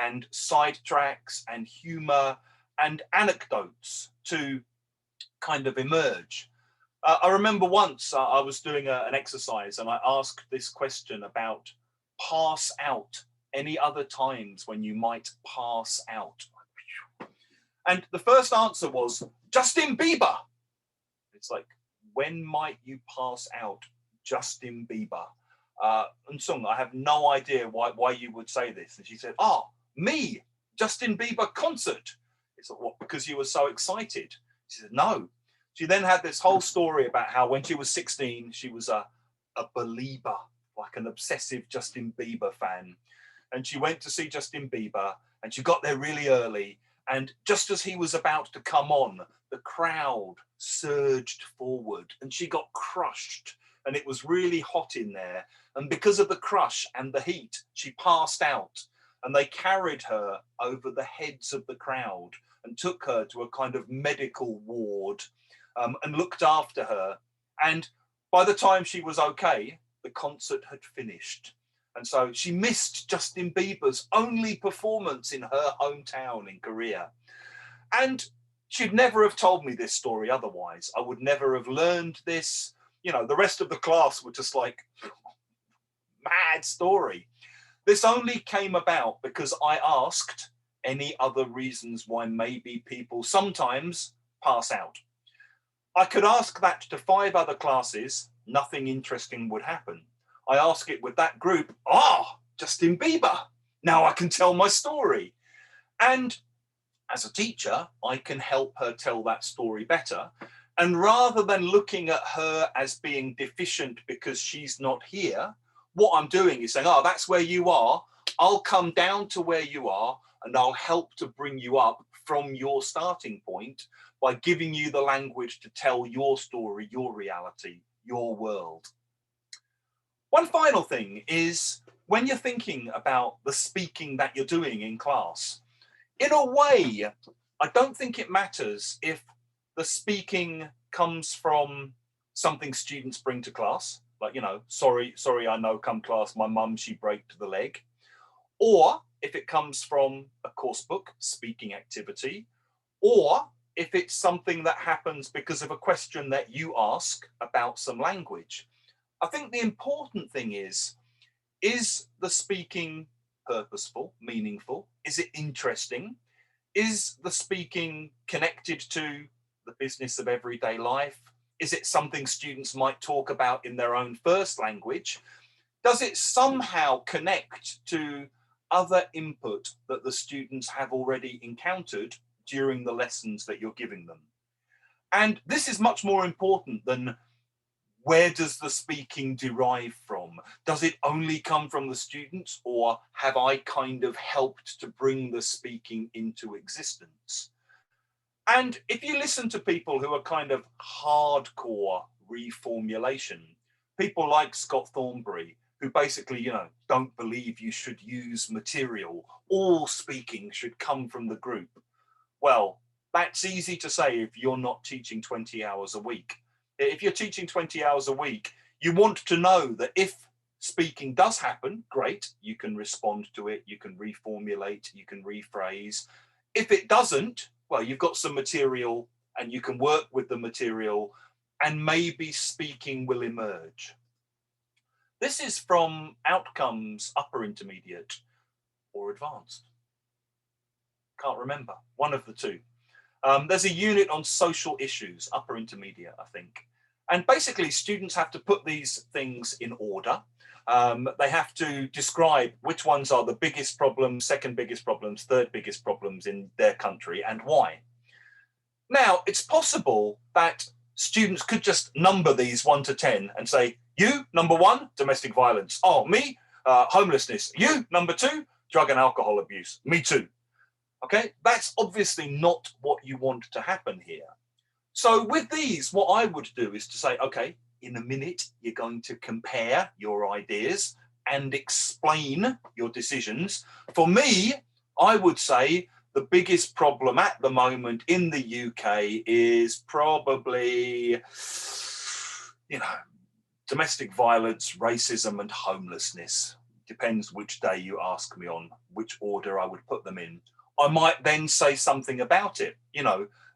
and sidetracks and humor and anecdotes to kind of emerge. I remember once I was doing an exercise and I asked this question about pass out, any other times when you might pass out. And the first answer was Justin Bieber. It's like, when might you pass out? Justin Bieber. And Sung, I have no idea why you would say this. And she said, me, Justin Bieber concert. It's like, what, because you were so excited? She said, no. She then had this whole story about how when she was 16, she was a believer, like an obsessive Justin Bieber fan. And she went to see Justin Bieber and she got there really early. And just as he was about to come on, the crowd surged forward and she got crushed. And it was really hot in there. And because of the crush and the heat, she passed out. And they carried her over the heads of the crowd and took her to a kind of medical ward and looked after her. And by the time she was okay, the concert had finished. And so she missed Justin Bieber's only performance in her hometown in Korea. And she'd never have told me this story otherwise. I would never have learned this. You know, the rest of the class were just like, mad story. This only came about because I asked any other reasons why maybe people sometimes pass out. I could ask that to 5 other classes, nothing interesting would happen. I ask it with that group, Justin Bieber, now I can tell my story. And as a teacher, I can help her tell that story better. And rather than looking at her as being deficient because she's not here, what I'm doing is saying, that's where you are. I'll come down to where you are and I'll help to bring you up from your starting point by giving you the language to tell your story, your reality, your world. One final thing is when you're thinking about the speaking that you're doing in class, in a way, I don't think it matters if the speaking comes from something students bring to class, like, sorry, I know, come class, my mum, she braked the leg. Or if it comes from a course book, speaking activity, or if it's something that happens because of a question that you ask about some language. I think the important thing is the speaking purposeful, meaningful? Is it interesting? Is the speaking connected to the business of everyday life? Is it something students might talk about in their own first language? Does it somehow connect to other input that the students have already encountered during the lessons that you're giving them? And this is much more important than where does the speaking derive from? Does it only come from the students, or have I kind of helped to bring the speaking into existence? And if you listen to people who are kind of hardcore reformulation, people like Scott Thornberry, who basically, don't believe you should use material, all speaking should come from the group. Well, that's easy to say if you're not teaching 20 hours a week. If you're teaching 20 hours a week, you want to know that if speaking does happen, great, you can respond to it, you can reformulate, you can rephrase. If it doesn't, well, you've got some material and you can work with the material and maybe speaking will emerge. This is from outcomes upper intermediate or advanced. Can't remember, one of the two. There's a unit on social issues, upper intermediate, I think. And basically students have to put these things in order. They have to describe which ones are the biggest problems, second biggest problems, third biggest problems in their country and why. Now, it's possible that students could just number these 1 to 10 and say, you, number 1, domestic violence. Oh, me, homelessness. You, number 2, drug and alcohol abuse. Me too. Okay, that's obviously not what you want to happen here. So with these, what I would do is to say, okay, in a minute, you're going to compare your ideas and explain your decisions. For me, I would say the biggest problem at the moment in the UK is probably, domestic violence, racism, and homelessness. Depends which day you ask me on, which order I would put them in. I might then say something about it.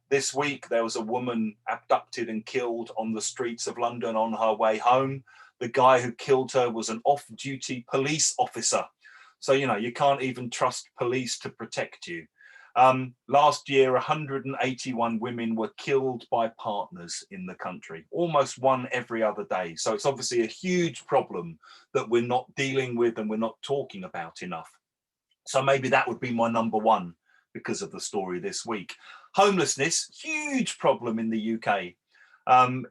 This week there was a woman abducted and killed on the streets of London on her way home. The guy who killed her was an off-duty police officer. So, you can't even trust police to protect you. Last year, 181 women were killed by partners in the country, almost one every other day. So it's obviously a huge problem that we're not dealing with and we're not talking about enough. So maybe that would be my number one because of the story this week. Homelessness, huge problem in the UK.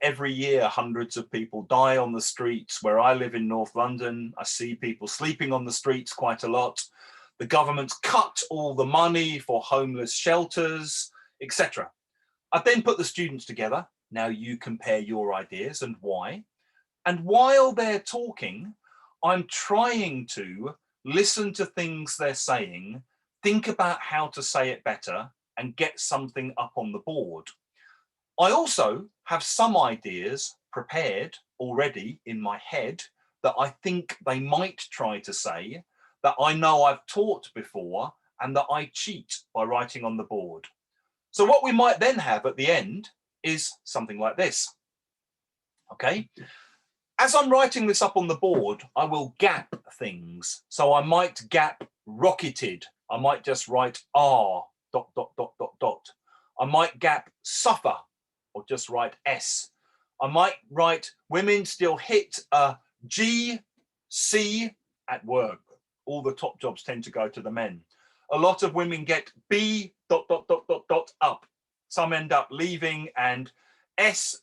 Every year, hundreds of people die on the streets. Where I live in North London, I see people sleeping on the streets quite a lot. The government's cut all the money for homeless shelters, etc. I then put the students together. Now you compare your ideas and why. And while they're talking, I'm trying to listen to things they're saying, think about how to say it better, and get something up on the board. I also have some ideas prepared already in my head that I think they might try to say, that I know I've taught before, and that I cheat by writing on the board. So what we might then have at the end is something like this. Okay. As I'm writing this up on the board, I will gap things. So I might gap rocketed. I might just write R ... I might gap suffer or just write S. I might write women still hit a G, C at work. All the top jobs tend to go to the men. A lot of women get B ... up. Some end up leaving, and S ...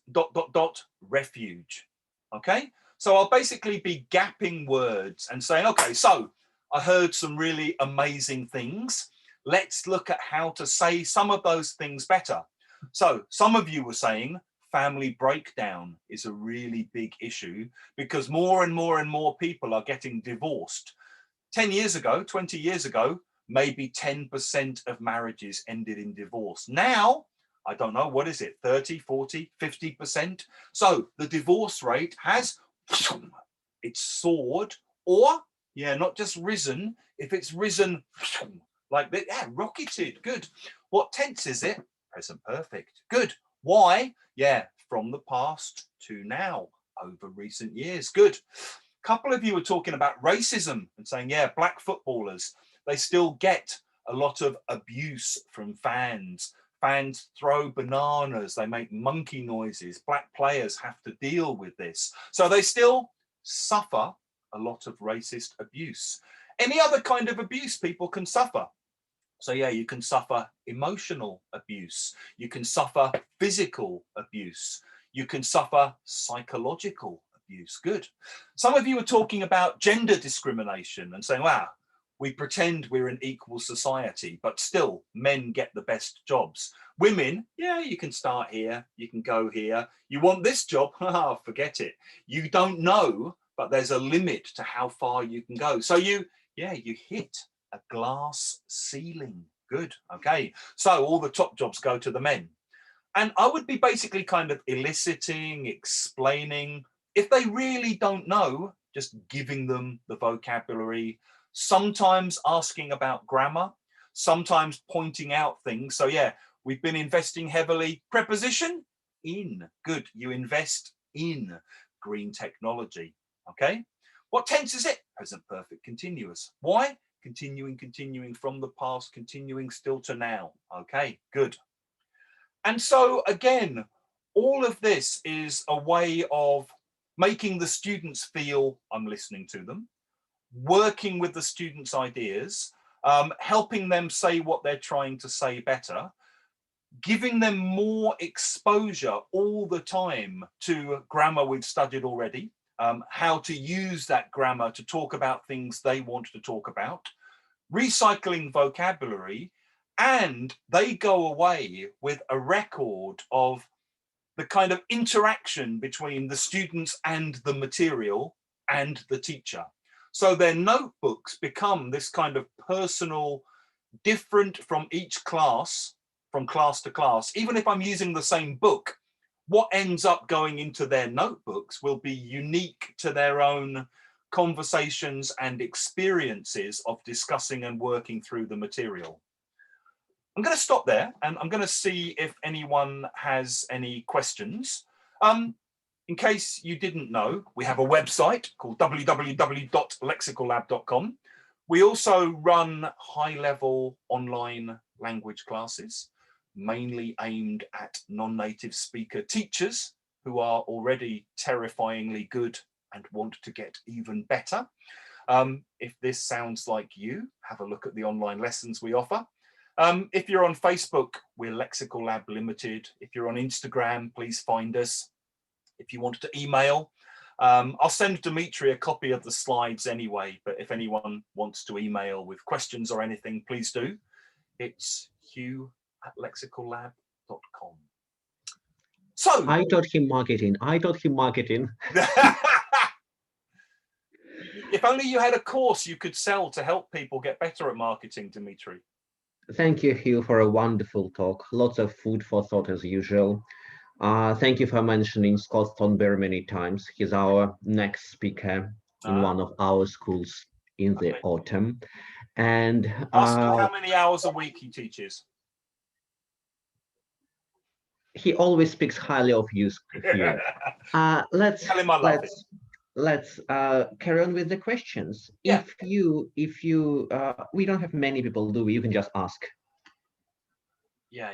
refuge. Okay, so I'll basically be gapping words and saying, okay, so I heard some really amazing things. Let's look at how to say some of those things better. So some of you were saying family breakdown is a really big issue because more and more people are getting divorced. 10 years ago, 20 years ago, maybe 10% of marriages ended in divorce. Now, I don't know, what is it, 30, 40, 50%? So the divorce rate has, it's soared, or, not just risen. If it's risen like that, rocketed, good. What tense is it? Present perfect, good. Why? From the past to now, over recent years, good. A couple of you were talking about racism and saying, black footballers, they still get a lot of abuse from fans. Fans throw bananas, they make monkey noises. Black players have to deal with this. So they still suffer a lot of racist abuse. Any other kind of abuse people can suffer. So you can suffer emotional abuse. You can suffer physical abuse. You can suffer psychological abuse. Good. Some of you are talking about gender discrimination and saying, wow, we pretend we're an equal society, but still men get the best jobs. Women, you can start here, you can go here. You want this job? Forget it. You don't know, but there's a limit to how far you can go. So you hit a glass ceiling. Good. Okay. So all the top jobs go to the men. And I would be basically kind of eliciting, explaining. If they really don't know, just giving them the vocabulary, sometimes asking about grammar, sometimes pointing out things. So we've been investing heavily. Preposition, in. Good. You invest in green technology. Okay. What tense is it? Present perfect continuous. Why? Continuing from the past, continuing still to now. Okay, good. And so again, all of this is a way of making the students feel I'm listening to them, working with the students' ideas, helping them say what they're trying to say better, giving them more exposure all the time to grammar we've studied already, how to use that grammar to talk about things they want to talk about, recycling vocabulary, and they go away with a record of the kind of interaction between the students and the material and the teacher. So their notebooks become this kind of personal, different from each class, from class to class. Even if I'm using the same book, what ends up going into their notebooks will be unique to their own conversations and experiences of discussing and working through the material. I'm going to stop there and I'm going to see if anyone has any questions. In case you didn't know, we have a website called www.lexicallab.com. We also run high-level online language classes, mainly aimed at non-native speaker teachers who are already terrifyingly good and want to get even better. If this sounds like you, have a look at the online lessons we offer. If you're on Facebook, we're Lexical Lab Limited. If you're on Instagram, please find us. If you want to email, I'll send Dimitri a copy of the slides anyway, but if anyone wants to email with questions or anything, please do. It's hugh@lexicallab.com. So I taught him marketing. if only you had a course you could sell to help people get better at marketing, Dimitri. Thank you, Hugh, for a wonderful talk. Lots of food for thought as usual. Thank you for mentioning Scott Thornberry many times. He's our next speaker in one of our schools in the autumn. And ask him how many hours a week he teaches. He always speaks highly of you, Hugh. Let's carry on with the questions. Yeah. If you we don't have many people, do we? You can just ask. Yeah.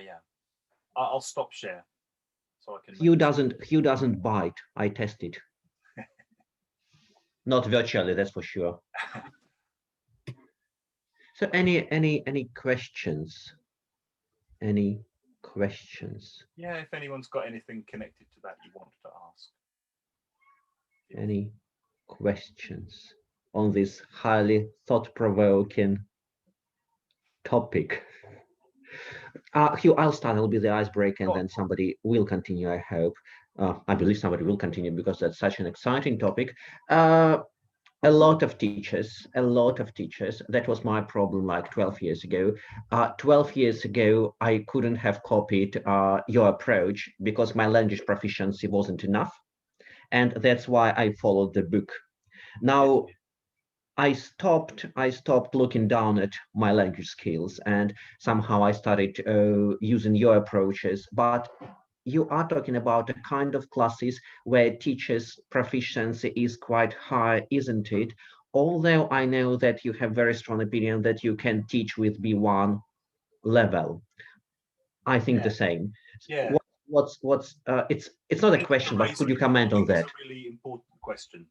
I'll stop share. So I can Hugh doesn't bite. I tested. Not virtually, that's for sure. So any questions? Any questions? Yeah, if anyone's got anything connected to that you want to ask. Any questions on this highly thought-provoking topic? Hugh, I'll start. I'll be the icebreaker, and then somebody will continue, I hope. I believe somebody will continue because that's such an exciting topic. A lot of teachers, that was my problem like 12 years ago. 12 years ago, I couldn't have copied your approach because my language proficiency wasn't enough. And that's why I followed the book. Now, I stopped looking down at my language skills, and somehow I started using your approaches. But you are talking about a kind of classes where teachers' proficiency is quite high, isn't it? Although I know that you have very strong opinion that you can teach with B1 level. I think the same. Yeah. It's not a question, but could you comment on that? It's a really important question.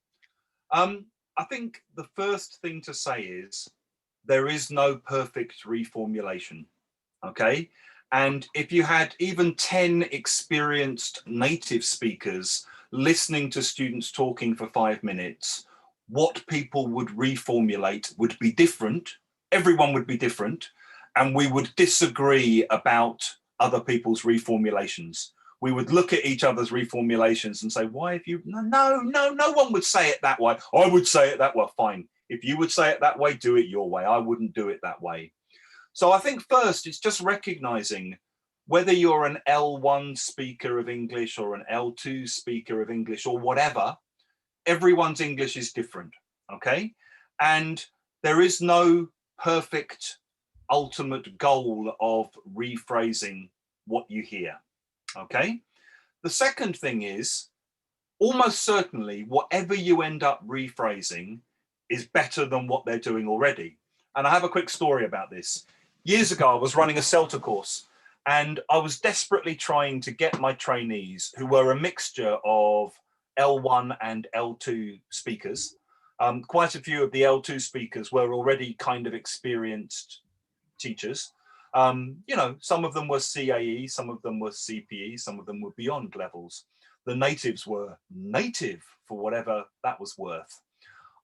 I think the first thing to say is there is no perfect reformulation, okay? And if you had even 10 experienced native speakers listening to students talking for 5 minutes, what people would reformulate would be different. Everyone would be different, and we would disagree about other people's reformulations. We would look at each other's reformulations and say, why have you, no one would say it that way. I would say it that way, fine. If you would say it that way, do it your way. I wouldn't do it that way. So I think first it's just recognizing whether you're an L1 speaker of English or an L2 speaker of English or whatever, everyone's English is different, okay? And there is no perfect ultimate goal of rephrasing what you hear. Okay. The second thing is almost certainly whatever you end up rephrasing is better than what they're doing already. And I have a quick story about this. Years ago, I was running a CELTA course and I was desperately trying to get my trainees, who were a mixture of L1 and L2 speakers. Quite a few of the L2 speakers were already kind of experienced teachers. Some of them were CAE, some of them were CPE, some of them were beyond levels. The natives were native for whatever that was worth.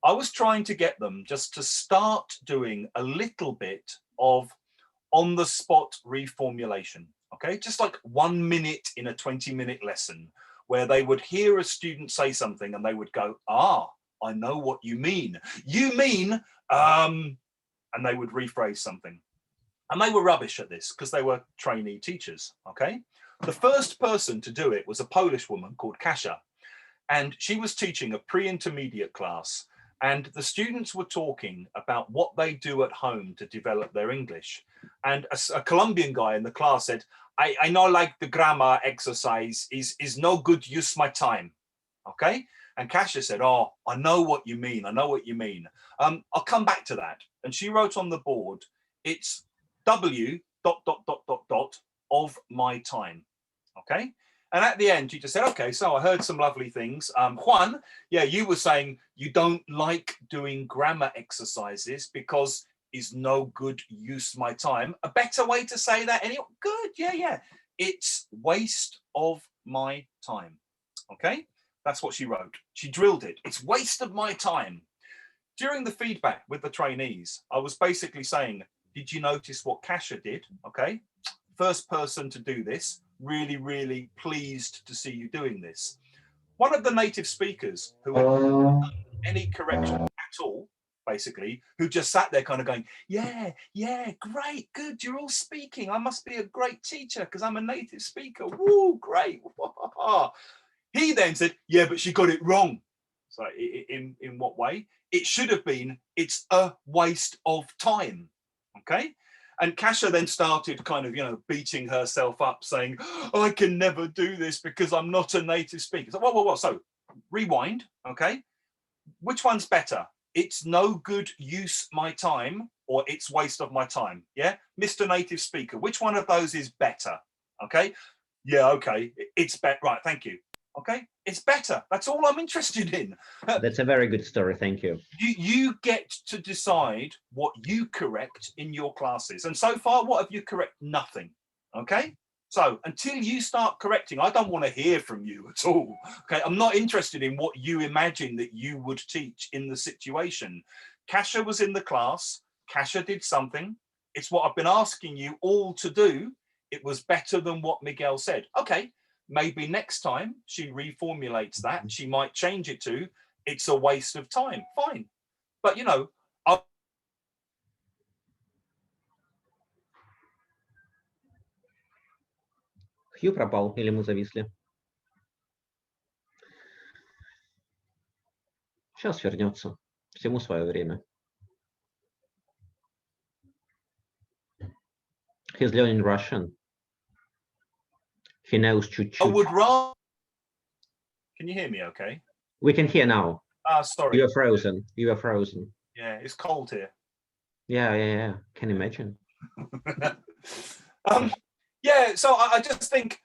I was trying to get them just to start doing a little bit of on-the-spot reformulation, okay? Just like 1 minute in a 20-minute lesson where they would hear a student say something and they would go, ah, I know what you mean. You mean, and they would rephrase something. And they were rubbish at this because they were trainee teachers, okay? The first person to do it was a Polish woman called Kasia, and she was teaching a pre-intermediate class, and the students were talking about what they do at home to develop their English. And a Colombian guy in the class said, I know like the grammar exercise is no good use my time, okay? And Kasia said, oh, I know what you mean. I know what you mean. I'll come back to that. And she wrote on the board, it's W ... of my time, okay? And at the end, she just said, okay, so I heard some lovely things. Juan, yeah, you were saying you don't like doing grammar exercises because is no good use my time. A better way to say that anyway? Good, yeah. It's waste of my time, okay? That's what she wrote. She drilled it. It's waste of my time. During the feedback with the trainees, I was basically saying, did you notice what Kasia did? Okay, first person to do this. Really, really pleased to see you doing this. One of the native speakers who had not done any correction at all, basically, who just sat there kind of going, yeah, great, good, you're all speaking. I must be a great teacher because I'm a native speaker. Woo, great. He then said, yeah, but she got it wrong. So in what way? It should have been, it's a waste of time. Okay. And Kasia then started kind of, beating herself up saying, oh, I can never do this because I'm not a native speaker. So, whoa. So rewind. Okay. Which one's better? It's no good use my time or it's waste of my time. Yeah. Mr. Native Speaker, which one of those is better? Okay. Yeah. Okay. It's better. Right. Thank you. Okay. It's better. That's all I'm interested in. That's a very good story. Thank you. You get to decide what you correct in your classes. And so far, what have you correct? Nothing. Okay. So until you start correcting, I don't want to hear from you at all. Okay. I'm not interested in what you imagine that you would teach in the situation. Kasia was in the class. Kasia did something. It's what I've been asking you all to do. It was better than what Miguel said. Okay. Maybe next time she reformulates that, she might change it to, it's a waste of time. Fine. But, Хью пропал или мы зависли? Сейчас вернется. Всему свое время. He's learning Russian. He knows I чуть-чуть. would rather. Can you hear me okay? We can hear now. Sorry. You are frozen. You are frozen. Yeah, it's cold here. Yeah. Can imagine. Yeah, so I just think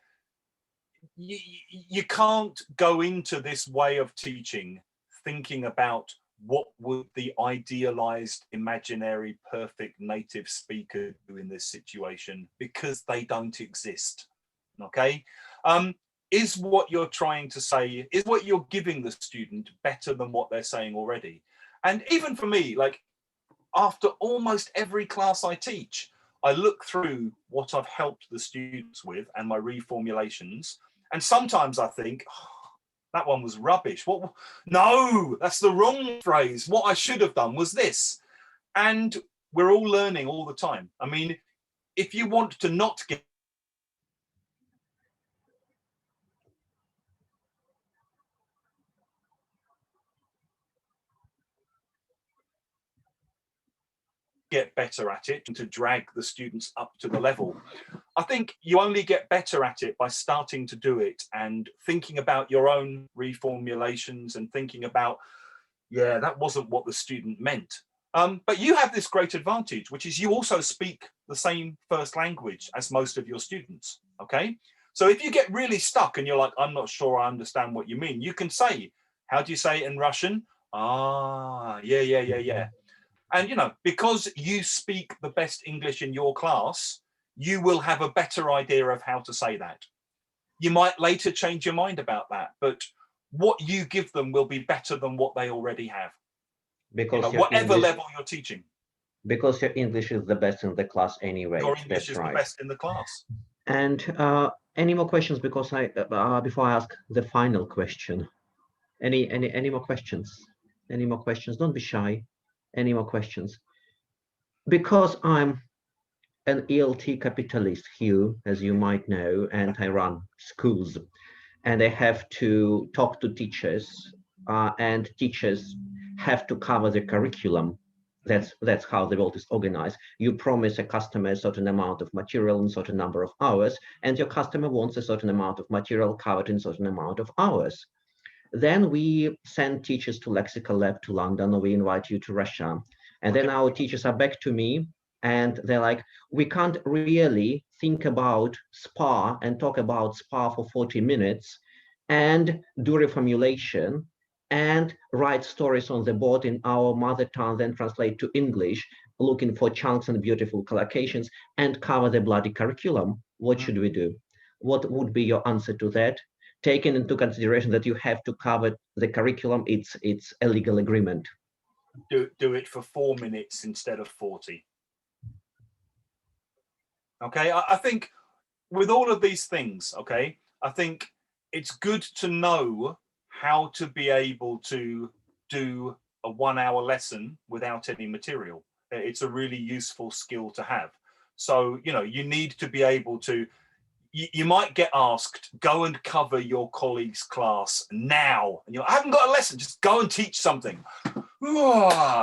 you can't go into this way of teaching thinking about what would the idealized, imaginary, perfect native speaker do in this situation, because they don't exist. Okay. Is what you're trying to say, is what you're giving the student better than what they're saying already? And even for me, like after almost every class I teach, I look through what I've helped the students with and my reformulations. And sometimes I think, oh, that one was rubbish. What? No, that's the wrong phrase. What I should have done was this. And we're all learning all the time. I mean, if you want to not get better at it and to drag the students up to the level, I think you only get better at it by starting to do it and thinking about your own reformulations and thinking about, yeah, that wasn't what the student meant. But you have this great advantage, which is you also speak the same first language as most of your students, okay? So if you get really stuck and you're like, I'm not sure I understand what you mean, you can say, how do you say it in Russian? Ah, yeah. And, because you speak the best English in your class, you will have a better idea of how to say that. You might later change your mind about that, but what you give them will be better than what they already have. Because your whatever English, level you're teaching, because your English is the best in the class your anyway. English That's is the right. best in the class. And any more questions? Because before I ask the final question, any more questions? Any more questions? Don't be shy. Any more questions? Because I'm an ELT capitalist, Hugh, as you might know, and I run schools, and I have to talk to teachers, and teachers have to cover the curriculum. That's how the world is organized. You promise a customer a certain amount of material in a certain number of hours, and your customer wants a certain amount of material covered in a certain amount of hours. Then we send teachers to Lexical Lab to London, or we invite you to Russia. And then Okay. our teachers are back to me and they're like, we can't really think about SPA and talk about SPA for 40 minutes and do reformulation and write stories on the board in our mother tongue, then translate to English, looking for chunks and beautiful collocations and cover the bloody curriculum. What Mm. should we do? What would be your answer to that? Taking into consideration that you have to cover the curriculum, it's a legal agreement. Do it for 4 minutes instead of 40. Okay, I think with all of these things, okay, I think it's good to know how to be able to do a 1 hour lesson without any material. It's a really useful skill to have. So, you need to be able to, you might get asked, go and cover your colleague's class now. And I haven't got a lesson, just go and teach something.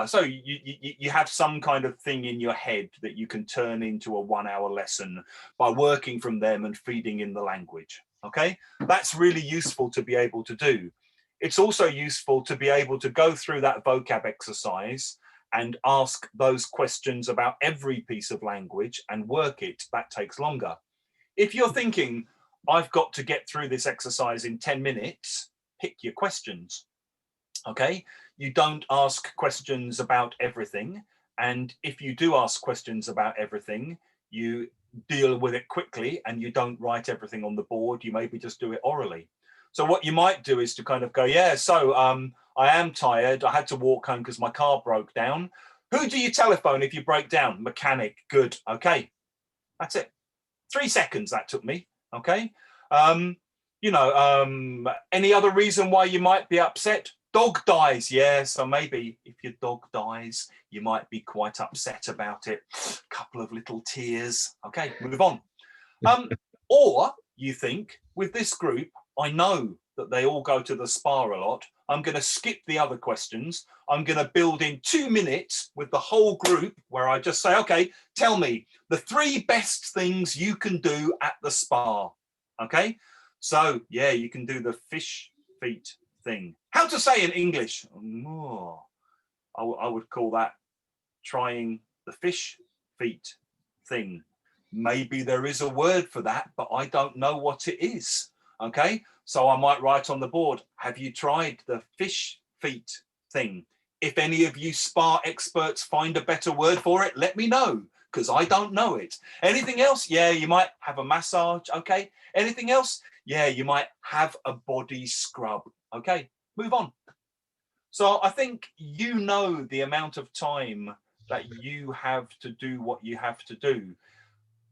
So you have some kind of thing in your head that you can turn into a 1 hour lesson by working from them and feeding in the language. Okay, that's really useful to be able to do. It's also useful to be able to go through that vocab exercise and ask those questions about every piece of language and work it. That takes longer. If you're thinking, I've got to get through this exercise in 10 minutes, pick your questions. Okay, you don't ask questions about everything. And if you do ask questions about everything, you deal with it quickly and you don't write everything on the board. You maybe just do it orally. So what you might do is to kind of go, yeah, so I am tired. I had to walk home because my car broke down. Who do you telephone if you break down? Mechanic. Good. Okay. That's it. 3 seconds that took me. Okay. Any other reason why you might be upset? Dog dies. Yeah. So maybe if your dog dies, you might be quite upset about it. Couple of little tears. Okay. Move on. Or you think with this group, I know that they all go to the spa a lot. I'm going to skip the other questions. I'm going to build in 2 minutes with the whole group where I just say, okay, tell me the 3 best things you can do at the spa. Okay. So yeah, you can do the fish feet thing. How to say in English? Oh, I would call that trying the fish feet thing. Maybe there is a word for that, but I don't know what it is. Okay, so I might write on the board, have you tried the fish feet thing? If any of you spa experts find a better word for it, let me know, because I don't know it. Anything else? Yeah, you might have a massage. Okay. Anything else? Yeah, you might have a body scrub. Okay, move on. So I think the amount of time that you have to do what you have to do.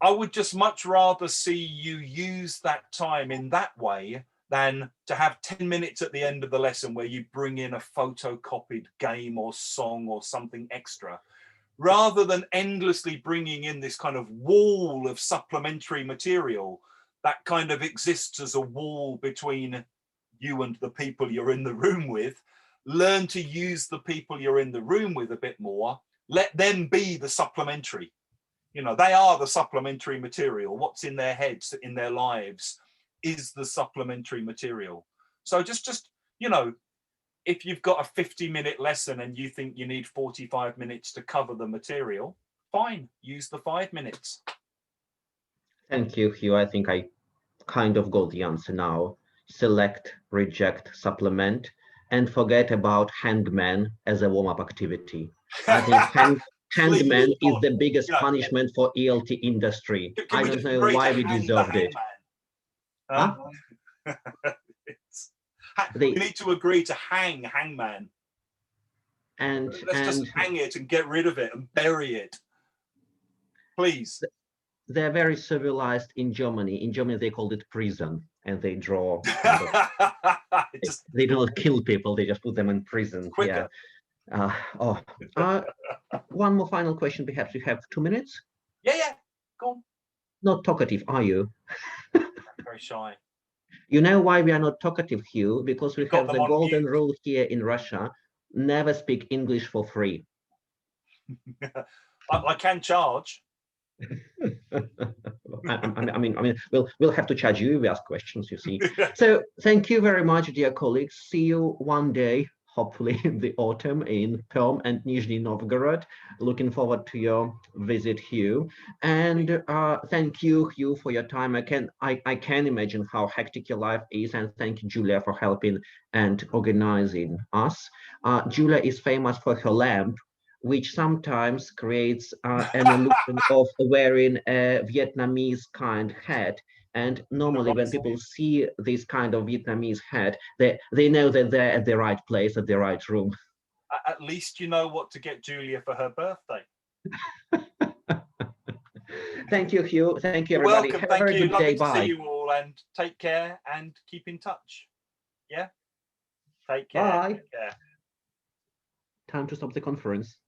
I would just much rather see you use that time in that way than to have 10 minutes at the end of the lesson where you bring in a photocopied game or song or something extra, rather than endlessly bringing in this kind of wall of supplementary material that kind of exists as a wall between you and the people you're in the room with. Learn to use the people you're in the room with a bit more. Let them be the supplementary. They are the supplementary material. What's in their heads, in their lives, is the supplementary material. So just if you've got a 50-minute lesson and you think you need 45 minutes to cover the material, fine, use the 5 minutes. Thank you, Hugh. I think I kind of got the answer now. Select, reject, supplement, and forget about hangman as a warm-up activity. I think Please, hangman is God, the biggest punishment for ELT industry. can I we don't just know agree to why we hang the deserved it. hangman? Huh? We The need to agree to hangman. Let's just hang it and get rid of it and bury it. Please. They're very civilized in Germany. In Germany, they call it prison, and they draw kind of, they don't kill people, they just put them in prison. Quicker. Yeah. One more final question, perhaps. We have 2 minutes. Yeah. Go on. Not talkative, are you? Very shy. You know why we are not talkative, Hugh? Because we have the golden rule here in Russia: never speak English for free. I can charge. I mean, we'll have to charge you if we ask questions, you see. So thank you very much, dear colleagues. See you one day, hopefully in the autumn, in Perm and Nizhny Novgorod. Looking forward to your visit, Hugh. And thank you, Hugh, for your time. I can imagine how hectic your life is, and thank you, Julia, for helping and organizing us. Julia is famous for her lamp, which sometimes creates an illusion of wearing a Vietnamese kind hat. And normally when people see this kind of Vietnamese hat, they know that they're at the right place, at the right room. At least you know what to get Julia for her birthday. Thank you, Hugh. Thank you, You're everybody. welcome. Have Thank a very you. good Lovely day. to Bye. see you all, and take care and keep in touch. Yeah? Take care. Bye. Take care. Time to stop the conference.